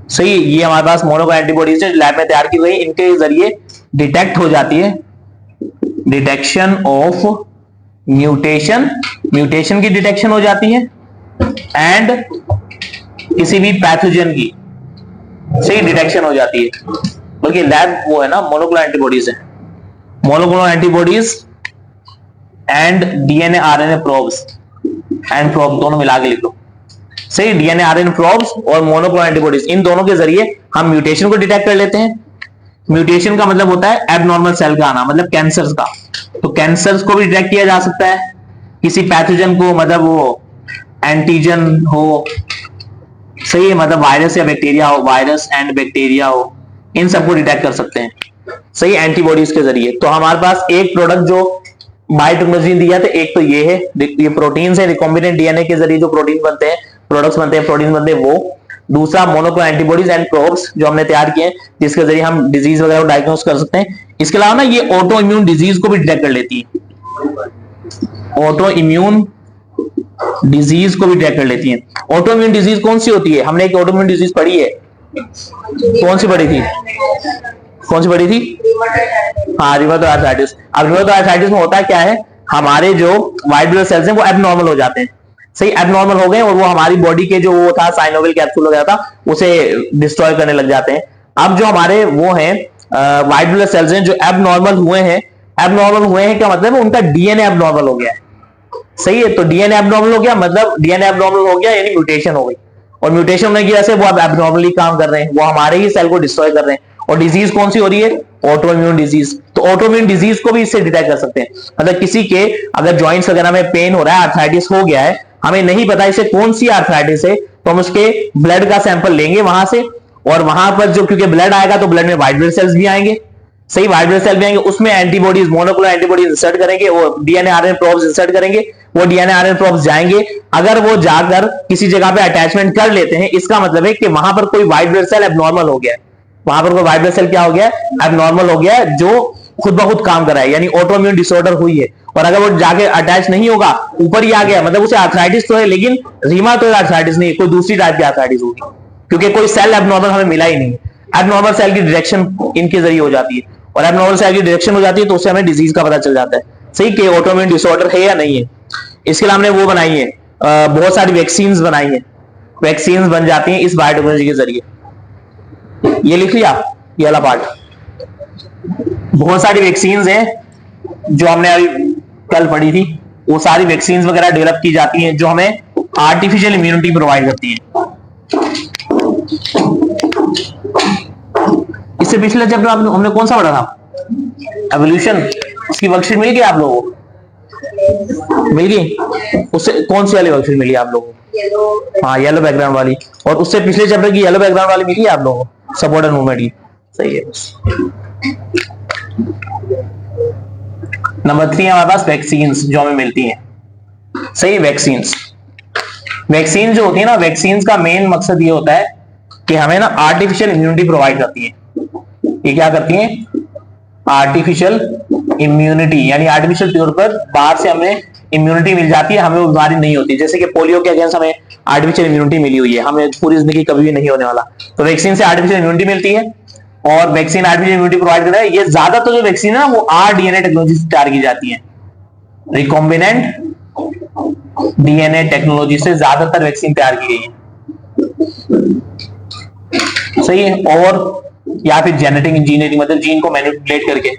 सही, ये हमारे पास मोनोक्लोनल एंटीबॉडीज है लैब में तैयार की गई, इनके जरिए डिटेक्ट हो जाती है, डिटेक्शन ऑफ म्यूटेशन, म्यूटेशन की डिटेक्शन हो जाती है एंड किसी भी पैथोजन की सही डिटेक्शन हो जाती है। बल्कि लैब वो है ना मोनोक्लोनल एंटीबॉडीज है, monoclonal antibodies and DNA RNA probes, and probe दोनों मिला के लिख लो। सही, डीएनए आरएनए प्रोब्स और मोनोक्लोनल एंटीबॉडीज, इन दोनों के जरिए हम म्यूटेशन को डिटेक्ट कर लेते हैं। म्यूटेशन का मतलब होता है एबनॉर्मल सेल का आना, मतलब कैंसर का। तो कैंसर्स को भी डिटेक्ट किया जा सकता है, किसी पैथोजन को, मतलब वो एंटीजन हो, सही है, मतलब वायरस या बैक्टीरिया हो, वायरस एंड बैक्टीरिया हो, इन सबको डिटेक्ट कर सकते हैं सही एंटीबॉडीज के जरिए। तो हमारे पास एक प्रोडक्ट जो बायोटेक्नोलॉजी ने दिया था, एक तो ये है, ये प्रोटीन्स है, रिकॉम्बिनेंट डीएनए के जरिए जो प्रोटीन बनते हैं, प्रोडक्ट्स बनते हैं, प्रोटीन बनते हैं वो। दूसरा मोनोक्लोनल एंटीबॉडीज एंड प्रोब्स जो हमने तैयार किए हैं, जिसके जरिए हम डिजीज वगैरह को डायग्नोस कर सकते हैं। इसके अलावा ना ये ऑटो इम्यून डिजीज को भी डिटेक्ट कर लेती है, ऑटो इम्यून डिजीज को भी डिटेक्ट कर लेती है। ऑटो इम्यून डिजीज कौन सी होती है? हमने एक ऑटो इम्यून डिजीज पढ़ी है, कौन सी पढ़ी थी? कौन सी पढ़ी थी? हाँ, रिमेटॉइड आर्थराइटिस। अब रिमेटॉइड आर्थराइटिस में होता क्या है, हमारे जो व्हाइट ब्लड सेल्स हैं वो एबनॉर्मल हो जाते हैं। सही, एबनॉर्मल हो गए और वो हमारी बॉडी के जो वो था साइनोविल कैप्सूल वगैरह था उसे डिस्ट्रॉय करने लग जाते हैं। अब जो हमारे वो हैं व्हाइट ब्लड सेल्स हैं जो एबनॉर्मल हुए हैं, एबनॉर्मल हुए हैं क्या मतलब है? उनका डीएनए एबनॉर्मल हो गया है। सही है, तो डीएनए एबनॉर्मल हो गया मतलब डीएनए एबनॉर्मल हो गया यानी म्यूटेशन हो गई, और म्यूटेशन होने की वजह से वो अब एबनॉर्मली काम कर रहे हैं, वो हमारे ही सेल को डिस्ट्रॉय कर रहे हैं। और डिजीज कौन सी हो रही है? Auto immune disease. तो ऑटो इम्यून डिजीज को भी इससे डिटेक्ट कर सकते हैं। मतलब किसी के अगर जॉइंट्स वगैरह में पेन हो रहा है, आर्थराइटिस हो गया है, हमें नहीं पता इसे कौन सी आर्थराइटिस है, तो हम उसके ब्लड का सैंपल लेंगे वहां से, और वहां पर जो क्योंकि ब्लड आएगा तो ब्लड में व्हाइट ब्लड सेल्स भी आएंगे, सही, व्हाइट ब्लड सेल भी आएंगे, उसमें एंटीबॉडीज मोनोक्लोनल एंटीबॉडीज इंसर्ट करेंगे, वो डीएनए आरएनए प्रोब्स इंसर्ट करेंगे, वो डीएनए आरएनए प्रोब्स जाएंगे। अगर वो जाकर किसी जगह पे अटैचमेंट कर लेते हैं, इसका मतलब है कि वहां पर कोई व्हाइट ब्लड सेल एबनॉर्मल हो गया है, वहां पर कोई व्हाइट ब्लड सेल क्या हो गया है? एबनॉर्मल हो गया है, जो खुद ब खुद काम कर रहा है, यानी ऑटो इम्यून डिसऑर्डर हुई है। और अगर वो जाके अटैच नहीं होगा, ऊपर ही आ गया, मतलब उसे आर्थराइटिस तो है लेकिन रीमाटॉइड आर्थराइटिस नहीं, कोई दूसरी टाइप की आर्थराइटिस होगी, क्योंकि कोई सेल एबनॉर्मल हमें मिला ही नहीं। एबनॉर्मल सेल की डिटेक्शन इनके जरिए हो जाती है, और एबनॉर्मल सेल की डिटेक्शन हो जाती है तो उससे हमें डिजीज का पता चल जाता है, सही, कि ऑटो इम्यून डिसऑर्डर है या नहीं है। इसके लिए हमने वो बनाई है, बहुत सारी वैक्सीन बनाई है, वैक्सीन बन जाती हैं इस बायोटेक्नोलॉजी के जरिए। ये लिख लिया ये वाला पार्ट। बहुत सारी वैक्सीन हैं जो हमने अभी कल पढ़ी थी, वो सारी वैक्सीन वगैरह डेवलप की जाती हैं जो हमें आर्टिफिशियल इम्यूनिटी प्रोवाइड करती हैं। इससे पिछले चैप्टर हमने कौन सा पढ़ा था? एवोल्यूशन। उसकी वर्कशीट मिल गई आप लोगों को? मिल गई? उससे कौन सी वाली वर्कशीट मिली आप लोगों को? हाँ, येलो बैकग्राउंड वाली। और उससे पिछले चैप्टर की येलो बैकग्राउंड वाली मिली है आप लोगों को? सपोर्ट एंड मूवमेंट की, सही है। नंबर 3 हमारे पास वैक्सीन जो हमें मिलती हैं, सही। वैक्सीन जो होती है ना, वैक्सीन का मेन मकसद ये होता है कि हमें ना आर्टिफिशियल इम्यूनिटी प्रोवाइड करती है। ये क्या करती हैं? आर्टिफिशियल इम्यूनिटी, यानी आर्टिफिशियल तौर पर बाहर से हमें इम्यूनिटी मिल जाती है, हमें वो बीमारी नहीं होती। जैसे कि पोलियो के अगेंस्ट हमें आर्टिफिशियल इम्यूनिटी मिली हुई है, हमें पूरी जिंदगी कभी भी नहीं होने वाला। तो वैक्सीन से आर्टिफिशियल इम्यूनिटी मिलती है, और वैक्सीन आर्टिफिशियल इम्यूनिटी प्रोवाइड करता है। ये ज्यादातर जो वैक्सीन है वो आरडीएनए टेक्नोलॉजी से तैयार की जाती है, रिकॉम्बिनेंट डीएनए टेक्नोलॉजी से ज्यादातर वैक्सीन तैयार की गई है, सही है। और या फिर जेनेटिक इंजीनियरिंग, मतलब जीन को मैनिपुलेट करके।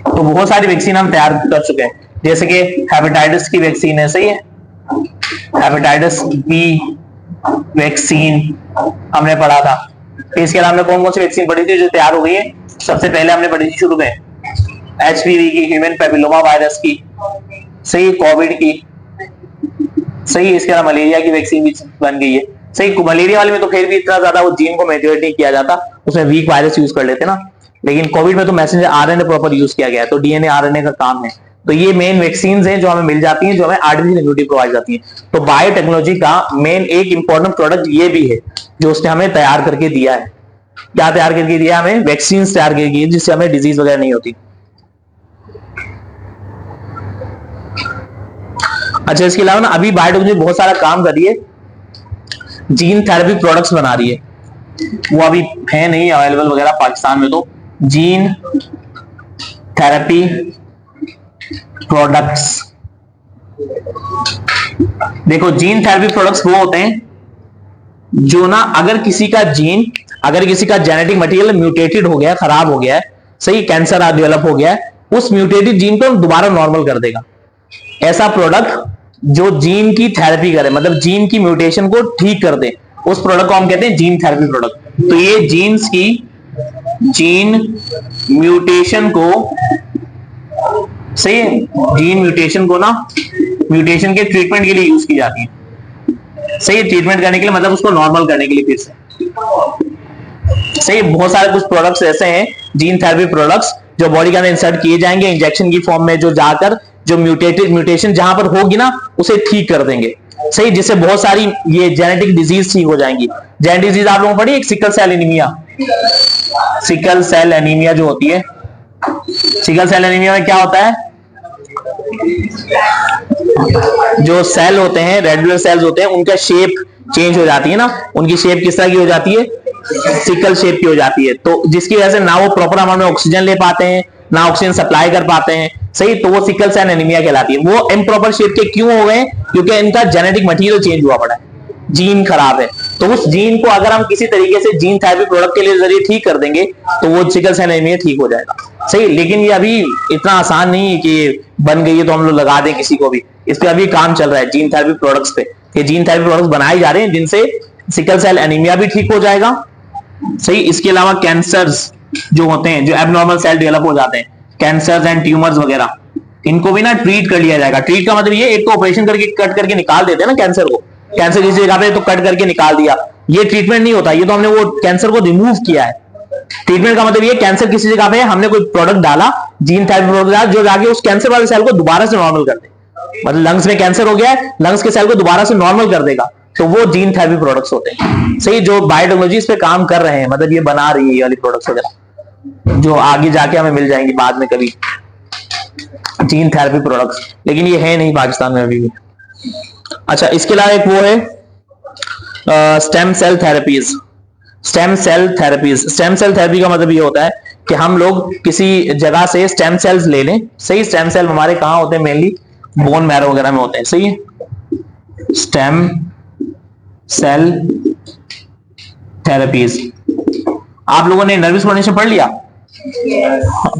तो बहुत सारी वैक्सीन हम तैयार कर चुके हैं, जैसे कि हेपेटाइटिस की वैक्सीन है, सही है, हेपेटाइटिस बी, वैक्सीन हमने पढ़ा था। इसके अलावा हमने कौन कौन सी वैक्सीन पढ़ी थी जो तैयार हो गई है? सबसे पहले हमने पढ़ी थी शुरू में HPV की, ह्यूमन पेपिलोमा वायरस की, सही, कोविड की, सही। इसके अलावा मलेरिया की वैक्सीन भी बन गई है, सही। मलेरिया वाले में तो फिर भी इतना ज्यादा वो जीन को मैच्योरेट नहीं किया जाता, उसमें वीक वायरस यूज कर लेते ना, लेकिन कोविड में तो मैसेंजर RNA प्रॉपर यूज किया गया है, तो DNA RNA का काम है। तो ये मेन वैक्सीन हैं जो हमें मिल जाती हैं, जो हमें आर्टिफिशियल इम्यूनिटी प्रोवाइड जाती है। तो बायोटेक्नोलॉजी का मेन एक इंपॉर्टेंट प्रोडक्ट ये भी है जो उसने हमें तैयार करके दिया है। क्या तैयार करके दिया? हमें वैक्सीन तैयार करके दी, जिससे हमें डिजीज वगैरह नहीं होती। अच्छा, इसके अलावा ना अभी बायोटेक्नोलॉजी बहुत सारा काम कर रही है, जीन थेरेपी प्रोडक्ट्स बना रही है। वो अभी है नहीं अवेलेबल वगैरह पाकिस्तान में, तो जीन थेरेपी प्रोडक्ट्स, देखो जीन थेरेपी प्रोडक्ट्स वो होते हैं जो ना अगर किसी का जीन, अगर किसी का जेनेटिक मटेरियल म्यूटेटेड हो गया, खराब हो गया है, सही, कैंसर डेवलप हो गया है, उस म्यूटेटेड जीन को दोबारा नॉर्मल कर देगा। ऐसा प्रोडक्ट जो जीन की थेरेपी करे, मतलब जीन की म्यूटेशन को ठीक कर दे, उस प्रोडक्ट को हम कहते हैं जीन थेरेपी प्रोडक्ट। तो ये जीन्स की, जीन म्यूटेशन को, सही, जीन म्यूटेशन को ना, म्यूटेशन के ट्रीटमेंट के लिए यूज की जाती है, सही, ट्रीटमेंट करने के लिए, मतलब उसको नॉर्मल करने के लिए फिर से, सही। बहुत सारे कुछ प्रोडक्ट्स ऐसे हैं जीन थेरेपी प्रोडक्ट्स जो बॉडी के अंदर इंसर्ट किए जाएंगे इंजेक्शन की फॉर्म में, जो जाकर जो म्यूटेशन जहां पर होगी ना उसे ठीक कर देंगे, सही, जिससे बहुत सारी ये जेनेटिक डिजीज ठीक हो जाएंगी। जेनेटिक डिजीज आप लोगों को पढ़ी, एक sickle cell anaemia, sickle cell anaemia जो होती है, सिकल सेल एनीमिया में क्या होता है? जो सेल होते हैं, रेड ब्लड सेल्स होते हैं, उनका शेप चेंज हो जाती है ना, उनकी शेप किस तरह की हो जाती है? सिकल शेप की हो जाती है। तो जिसकी वजह से ना वो प्रॉपर अमाउंट में ऑक्सीजन ले पाते हैं, ना ऑक्सीजन सप्लाई कर पाते हैं, सही, तो वो सिकल सेल एनीमिया कहलाती है। वो इम्प्रॉपर शेप के क्यों हो गए? क्योंकि इनका जेनेटिक मटेरियल चेंज हुआ पड़ा है, जीन खराब है। तो उस जीन को अगर हम किसी तरीके से जीन थेरेपी प्रोडक्ट के लिए जरिए ठीक कर देंगे तो वो सिकल सेल एनीमिया ठीक हो जाएगा, सही। लेकिन ये अभी इतना आसान नहीं है कि बन गई है तो हम लोग लगा दें किसी को भी, इस पे अभी काम चल रहा है जीन थेरेपी प्रोडक्ट्स पे। ये जीन थेरेपी प्रोडक्ट्स बनाए जा रहे हैं जिनसे सिकल सेल एनीमिया भी ठीक हो जाएगा, सही। इसके अलावा कैंसर्स जो होते हैं, जो एबनॉर्मल सेल डेवलप हो जाते हैं, कैंसर्स एंड ट्यूमर्स वगैरह, इनको भी ना ट्रीट कर लिया जाएगा। ट्रीट का मतलब ये, एक तो ऑपरेशन करके कट करके निकाल देते हैं ना कैंसर को, कैंसर किसी जगह पे तो कट करके निकाल दिया, ये ट्रीटमेंट नहीं होता, ये तो हमने वो कैंसर को रिमूव किया है। ट्रीटमेंट का मतलब ये, कैंसर किसी जगह पे है, हमने कोई प्रोडक्ट डाला, जीन थेरेपी प्रोडक्ट जो जाके उस कैंसर वाले सेल को दोबारा से नॉर्मल कर दे, मतलब लंग्स में कैंसर हो गया है, लंग्स के सेल को दोबारा से नॉर्मल कर देगा, तो वो जीन थेरेपी प्रोडक्ट्स होते हैं, सही। जो बायोटेक्नोलॉजी इस पे काम कर रहे हैं, मतलब ये बना रही है ये वाली प्रोडक्ट्स वगैरह, जो आगे जाके हमें मिल जाएंगी बाद में कभी, जीन थेरेपी प्रोडक्ट्स, लेकिन ये है नहीं पाकिस्तान में अभी भी। अच्छा, इसके अलावा एक वो है stem cell therapies. Stem cell therapies, stem cell therapy का मतलब ये होता है कि हम लोग किसी जगह से स्टेम सेल्स ले लें, सही। स्टेम सेल हमारे कहां होते हैं? मेनली बोन मैरो वगैरह में होते हैं, सही है। स्टेम सेल थेरेपीज, आप लोगों ने नर्वस कोऑर्डिनेशन पढ़ लिया,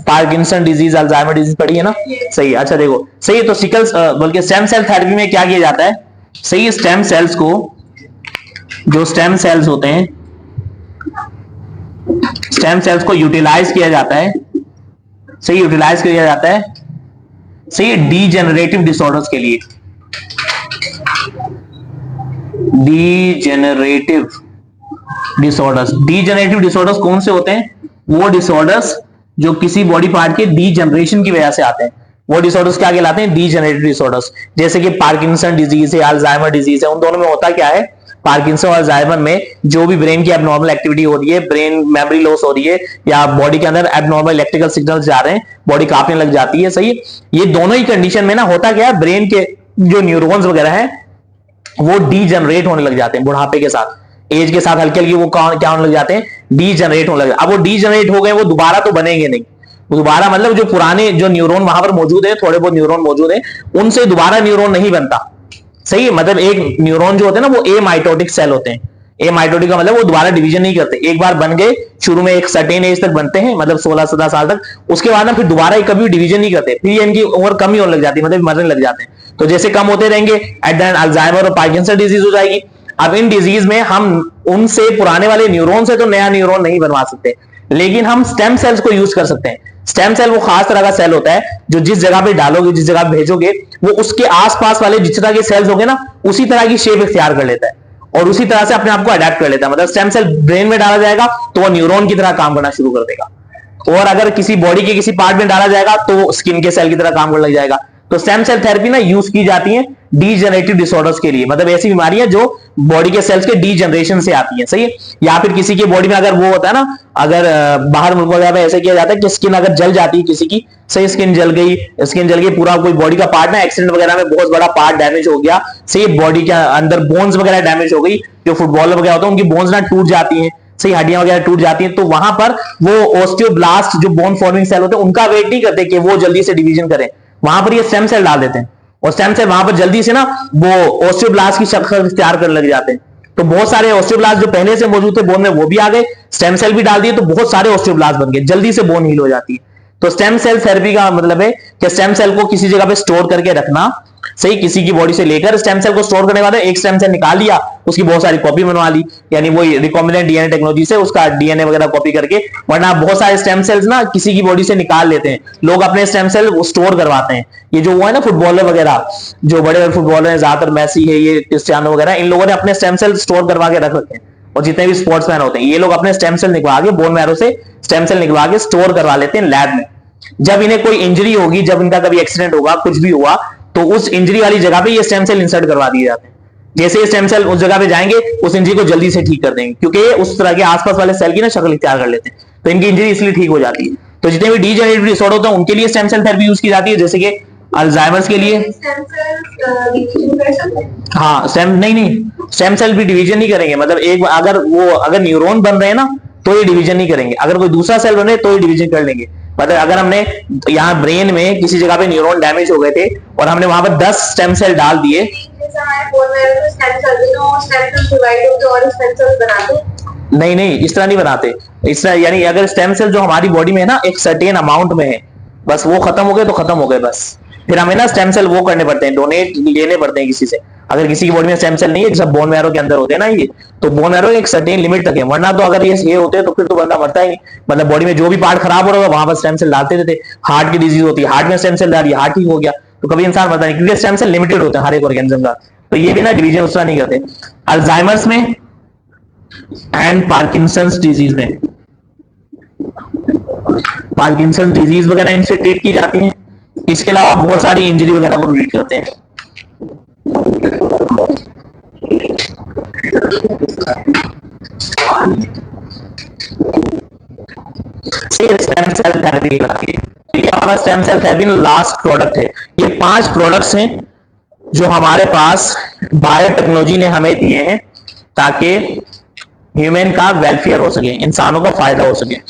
पार्किंसन डिजीज, अल्जाइमर डिजीज पढ़ी है ना, सही। अच्छा देखो, सही है। तो सिकल बल्कि स्टेम सेल थेरेपी में क्या किया जाता है, सही, स्टेम सेल्स को, जो स्टेम सेल्स होते हैं, स्टेम सेल्स को यूटिलाइज किया जाता है, सही, यूटिलाइज किया जाता है, सही, डीजेनरेटिव डिसऑर्डर्स के लिए। डीजेनरेटिव डिसऑर्डर्स कौन से होते हैं? वो डिसऑर्डर्स जो किसी बॉडी पार्ट के डीजनरेशन की वजह से आते हैं, वो डिसऑर्डर्स क्या कहलाते हैं? Degenerative disorders. जैसे कि पार्किंसन डिजीज है, अल्जाइमर डिजीज है, उन दोनों में होता क्या है? पार्किंसन और अल्जाइमर में जो भी ब्रेन की एबनॉर्मल एक्टिविटी हो रही है, ब्रेन मेमोरी लॉस हो रही है, या बॉडी के अंदर एबनॉर्मल इलेक्ट्रिकल सिग्नल्स जा रहे हैं, बॉडी कांपने लग जाती है, सही। ये दोनों ही कंडीशन में ना होता क्या है, ब्रेन के जो न्यूरॉन्स वगैरह हैं वो डीजनरेट होने लग जाते हैं बुढ़ापे के साथ, एज के साथ हल्के हल्के वो क्या होने लग जाते हैं? डीजनरेट होने लग जाते हैं। अब वो डीजनरेट हो गए, वो दोबारा तो बनेंगे नहीं, दोबारा मतलब जो पुराने जो न्यूरॉन वहां पर मौजूद है, थोड़े बहुत न्यूरॉन मौजूद है, उनसे दोबारा न्यूरॉन नहीं बनता, सही है। मतलब एक न्यूरॉन जो होते हैं ना वो ए माइटोटिक सेल होते हैं। ए माइटोटिक का मतलब वो दोबारा डिवीजन नहीं करते, एक बार बन गए, शुरू में एक सर्टेन एज तक बनते हैं, मतलब 16-17 साल तक, उसके बाद ना फिर दोबारा कभी डिवीजन नहीं करते, फिर इनकी उम्र कम ही होने लग जाती है, मतलब मरने लग जाते हैं। तो जैसे कम होते रहेंगे, एट द एंड अल्जाइमर और पार्किंसन डिजीज हो जाएगी। अब इन डिजीज में हम उनसे पुराने वाले न्यूरॉन से तो नया न्यूरॉन नहीं बनवा सकते, लेकिन हम स्टेम सेल्स को यूज कर सकते हैं। स्टेम सेल वो खास तरह का सेल होता है जो जिस जगह पे डालोगे, जिस जगह भेजोगे, वो उसके आसपास वाले जिस तरह के सेल्स होंगे ना, उसी तरह की शेप इख्तियार कर लेता है और उसी तरह से अपने आप को अडेप्ट कर लेता है। मतलब स्टेम सेल ब्रेन में डाला जाएगा तो वो न्यूरॉन की तरह काम करना शुरू कर देगा, और अगर किसी बॉडी के किसी पार्ट में डाला जाएगा तो स्किन के सेल की तरह काम करने लग जाएगा। तो स्टेम सेल थेरेपी ना यूज की जाती है डीजेनरेटिव डिसऑर्डर्स के लिए, मतलब ऐसी बीमारियां जो बॉडी के सेल्स के डीजनरेशन से आती है, सही है। या फिर किसी की बॉडी में अगर वो होता है ना, अगर बाहर मुल्क वगैरह में ऐसे किया जाता है कि स्किन अगर जल जाती है किसी की, सही, स्किन जल गई, पूरा कोई बॉडी का पार्ट ना एक्सीडेंट वगैरह में बहुत बड़ा पार्ट डैमेज हो गया, सही, बॉडी के अंदर बोन्स वगैरह डैमेज हो गई, जो फुटबॉलर वगैरह होता है उनकी बोन्स ना टूट जाती हैं, सही, हड्डियां वगैरह टूट जाती हैं, तो वहां पर वो ओस्टियोब्लास्ट जो बोन फॉर्मिंग सेल होते हैं उनका वेट नहीं करते कि वो जल्दी से डिवीजन करें, वहां पर ये स्टेम सेल डाल देते हैं और स्टेम सेल वहां पर जल्दी से ना वो ओस्टियोब्लास्ट की शक्ल इख्तियार करने लग जाते हैं। तो बहुत सारे ओस्टियोब्लास्ट जो पहले से मौजूद थे बोन में वो भी आ गए, स्टेम सेल भी डाल दिए तो बहुत सारे ओस्टियोब्लास्ट बन गए, जल्दी से बोन हील हो जाती है। तो स्टेम सेल थेरेपी का मतलब है कि स्टेम सेल को किसी जगह पे स्टोर करके रखना, सही, किसी की बॉडी से लेकर स्टेम सेल को स्टोर करने के बाद एक स्टेम सेल निकाल लिया, उसकी बहुत सारी कॉपी बनवा ली, यानी वो रिकॉम्बिनेंट डीएनए टेक्नोलॉजी से उसका डीएनए वगैरह कॉपी करके, वरना बहुत सारे स्टेम सेल्स ना किसी की बॉडी से निकाल लेते हैं लोग, अपने स्टेम सेल स्टोर करवाते हैं। ये जो वो है ना फुटबॉलर वगैरह, जो बड़े बड़े फुटबॉलर हैं, ज्यादातर मैसी है, ये क्रिस्टियानो वगैरह, इन लोगों ने अपने स्टेम सेल स्टोर करवा के रख रखे हैं। और जितने भी स्पोर्ट्समैन होते हैं ये लोग अपने स्टेम सेल निकलवा के, बोन मैरो से स्टेम सेल निकलवा के स्टोर करवा लेते हैं लैब में। जब इन्हें कोई इंजरी होगी, जब इनका कभी एक्सीडेंट होगा, कुछ भी हुआ, तो उस इंजरी वाली जगह पे ये स्टेम सेल इंसर्ट करवा दिए जाते हैं। जैसे ये स्टेम सेल उस जगह पे जाएंगे, उस इंजरी को जल्दी से ठीक कर देंगे, क्योंकि ये उस तरह के आसपास वाले सेल की ना शक्ल इख्तियार कर लेते हैं, तो इनकी इंजरी इसलिए ठीक हो जाती है। तो जितने भी डीजेनरेटिव डिसऑर्डर होते हैं उनके लिए स्टेम सेल थेरेपी यूज की जाती है, जैसे कि अल्जाइमर्स के लिए। स्टेम सेल डिवीजन कर सकते हैं? हाँ, स्टेम सेल भी डिवीजन नहीं करेंगे, मतलब एक अगर न्यूरॉन बन रहे हैं ना तो ये डिवीजन नहीं करेंगे, अगर कोई दूसरा सेल बने तो ये डिवीजन कर लेंगे। मतलब अगर हमने यहाँ ब्रेन में किसी जगह पे न्यूरॉन डैमेज हो गए थे और हमने वहां पर 10 स्टेम सेल डाल दिए, जैसे हमारे बोन मैरो में स्टेम सेल थे तो स्टेम सेल डिवाइड होकर और स्टेम सेल बनाते? नहीं, इस तरह नहीं बनाते। इस तरह यानी अगर स्टेम सेल जो हमारी बॉडी में है ना एक सर्टेन अमाउंट में है, बस वो खत्म हो गए तो खत्म हो गए बस, फिर हमें ना स्टेम सेल वो करने पड़ते हैं, डोनेट लेने पड़ते हैं किसी से। अगर किसी की बॉडी में स्टेम सेल नहीं है, जैसे बोन मैरो के अंदर होते हैं ना ये, तो बोन मैरो एक सर्टेन लिमिट तक है, वरना तो अगर ये होते हैं तो फिर तो बंदा मरता ही नहीं। मतलब बॉडी में जो भी पार्ट खराब हो रहा है वहां पर स्टेम सेल डालते रहते। हार्ट की डिजीज होती है, हार्ट में स्टेम सेल डालिए, हार्ट ठीक हो गया, तो कभी इंसान मरता नहीं, क्योंकि स्टेम सेल लिमिटेड होते हैं हर एक ऑर्गेनिज्म का। तो ये भी ना डिवीजन उस तरह नहीं करते। अल्जाइमर्स में एंड पार्किंसंस डिजीज में, पार्किंसन डिजीज वगैरह इनसे ट्रीट की जाती है। इसके अलावा बहुत सारी इंजरी वगैरह को ट्रीट करते हैं। स्टेम सेल थेरेपी ये हमारा stem cell therapy last product है। ये 5 प्रोडक्ट्स हैं जो हमारे पास बायोटेक्नोलॉजी ने हमें दिए हैं ताकि ह्यूमन का वेलफेयर हो सके, इंसानों का फायदा हो सके।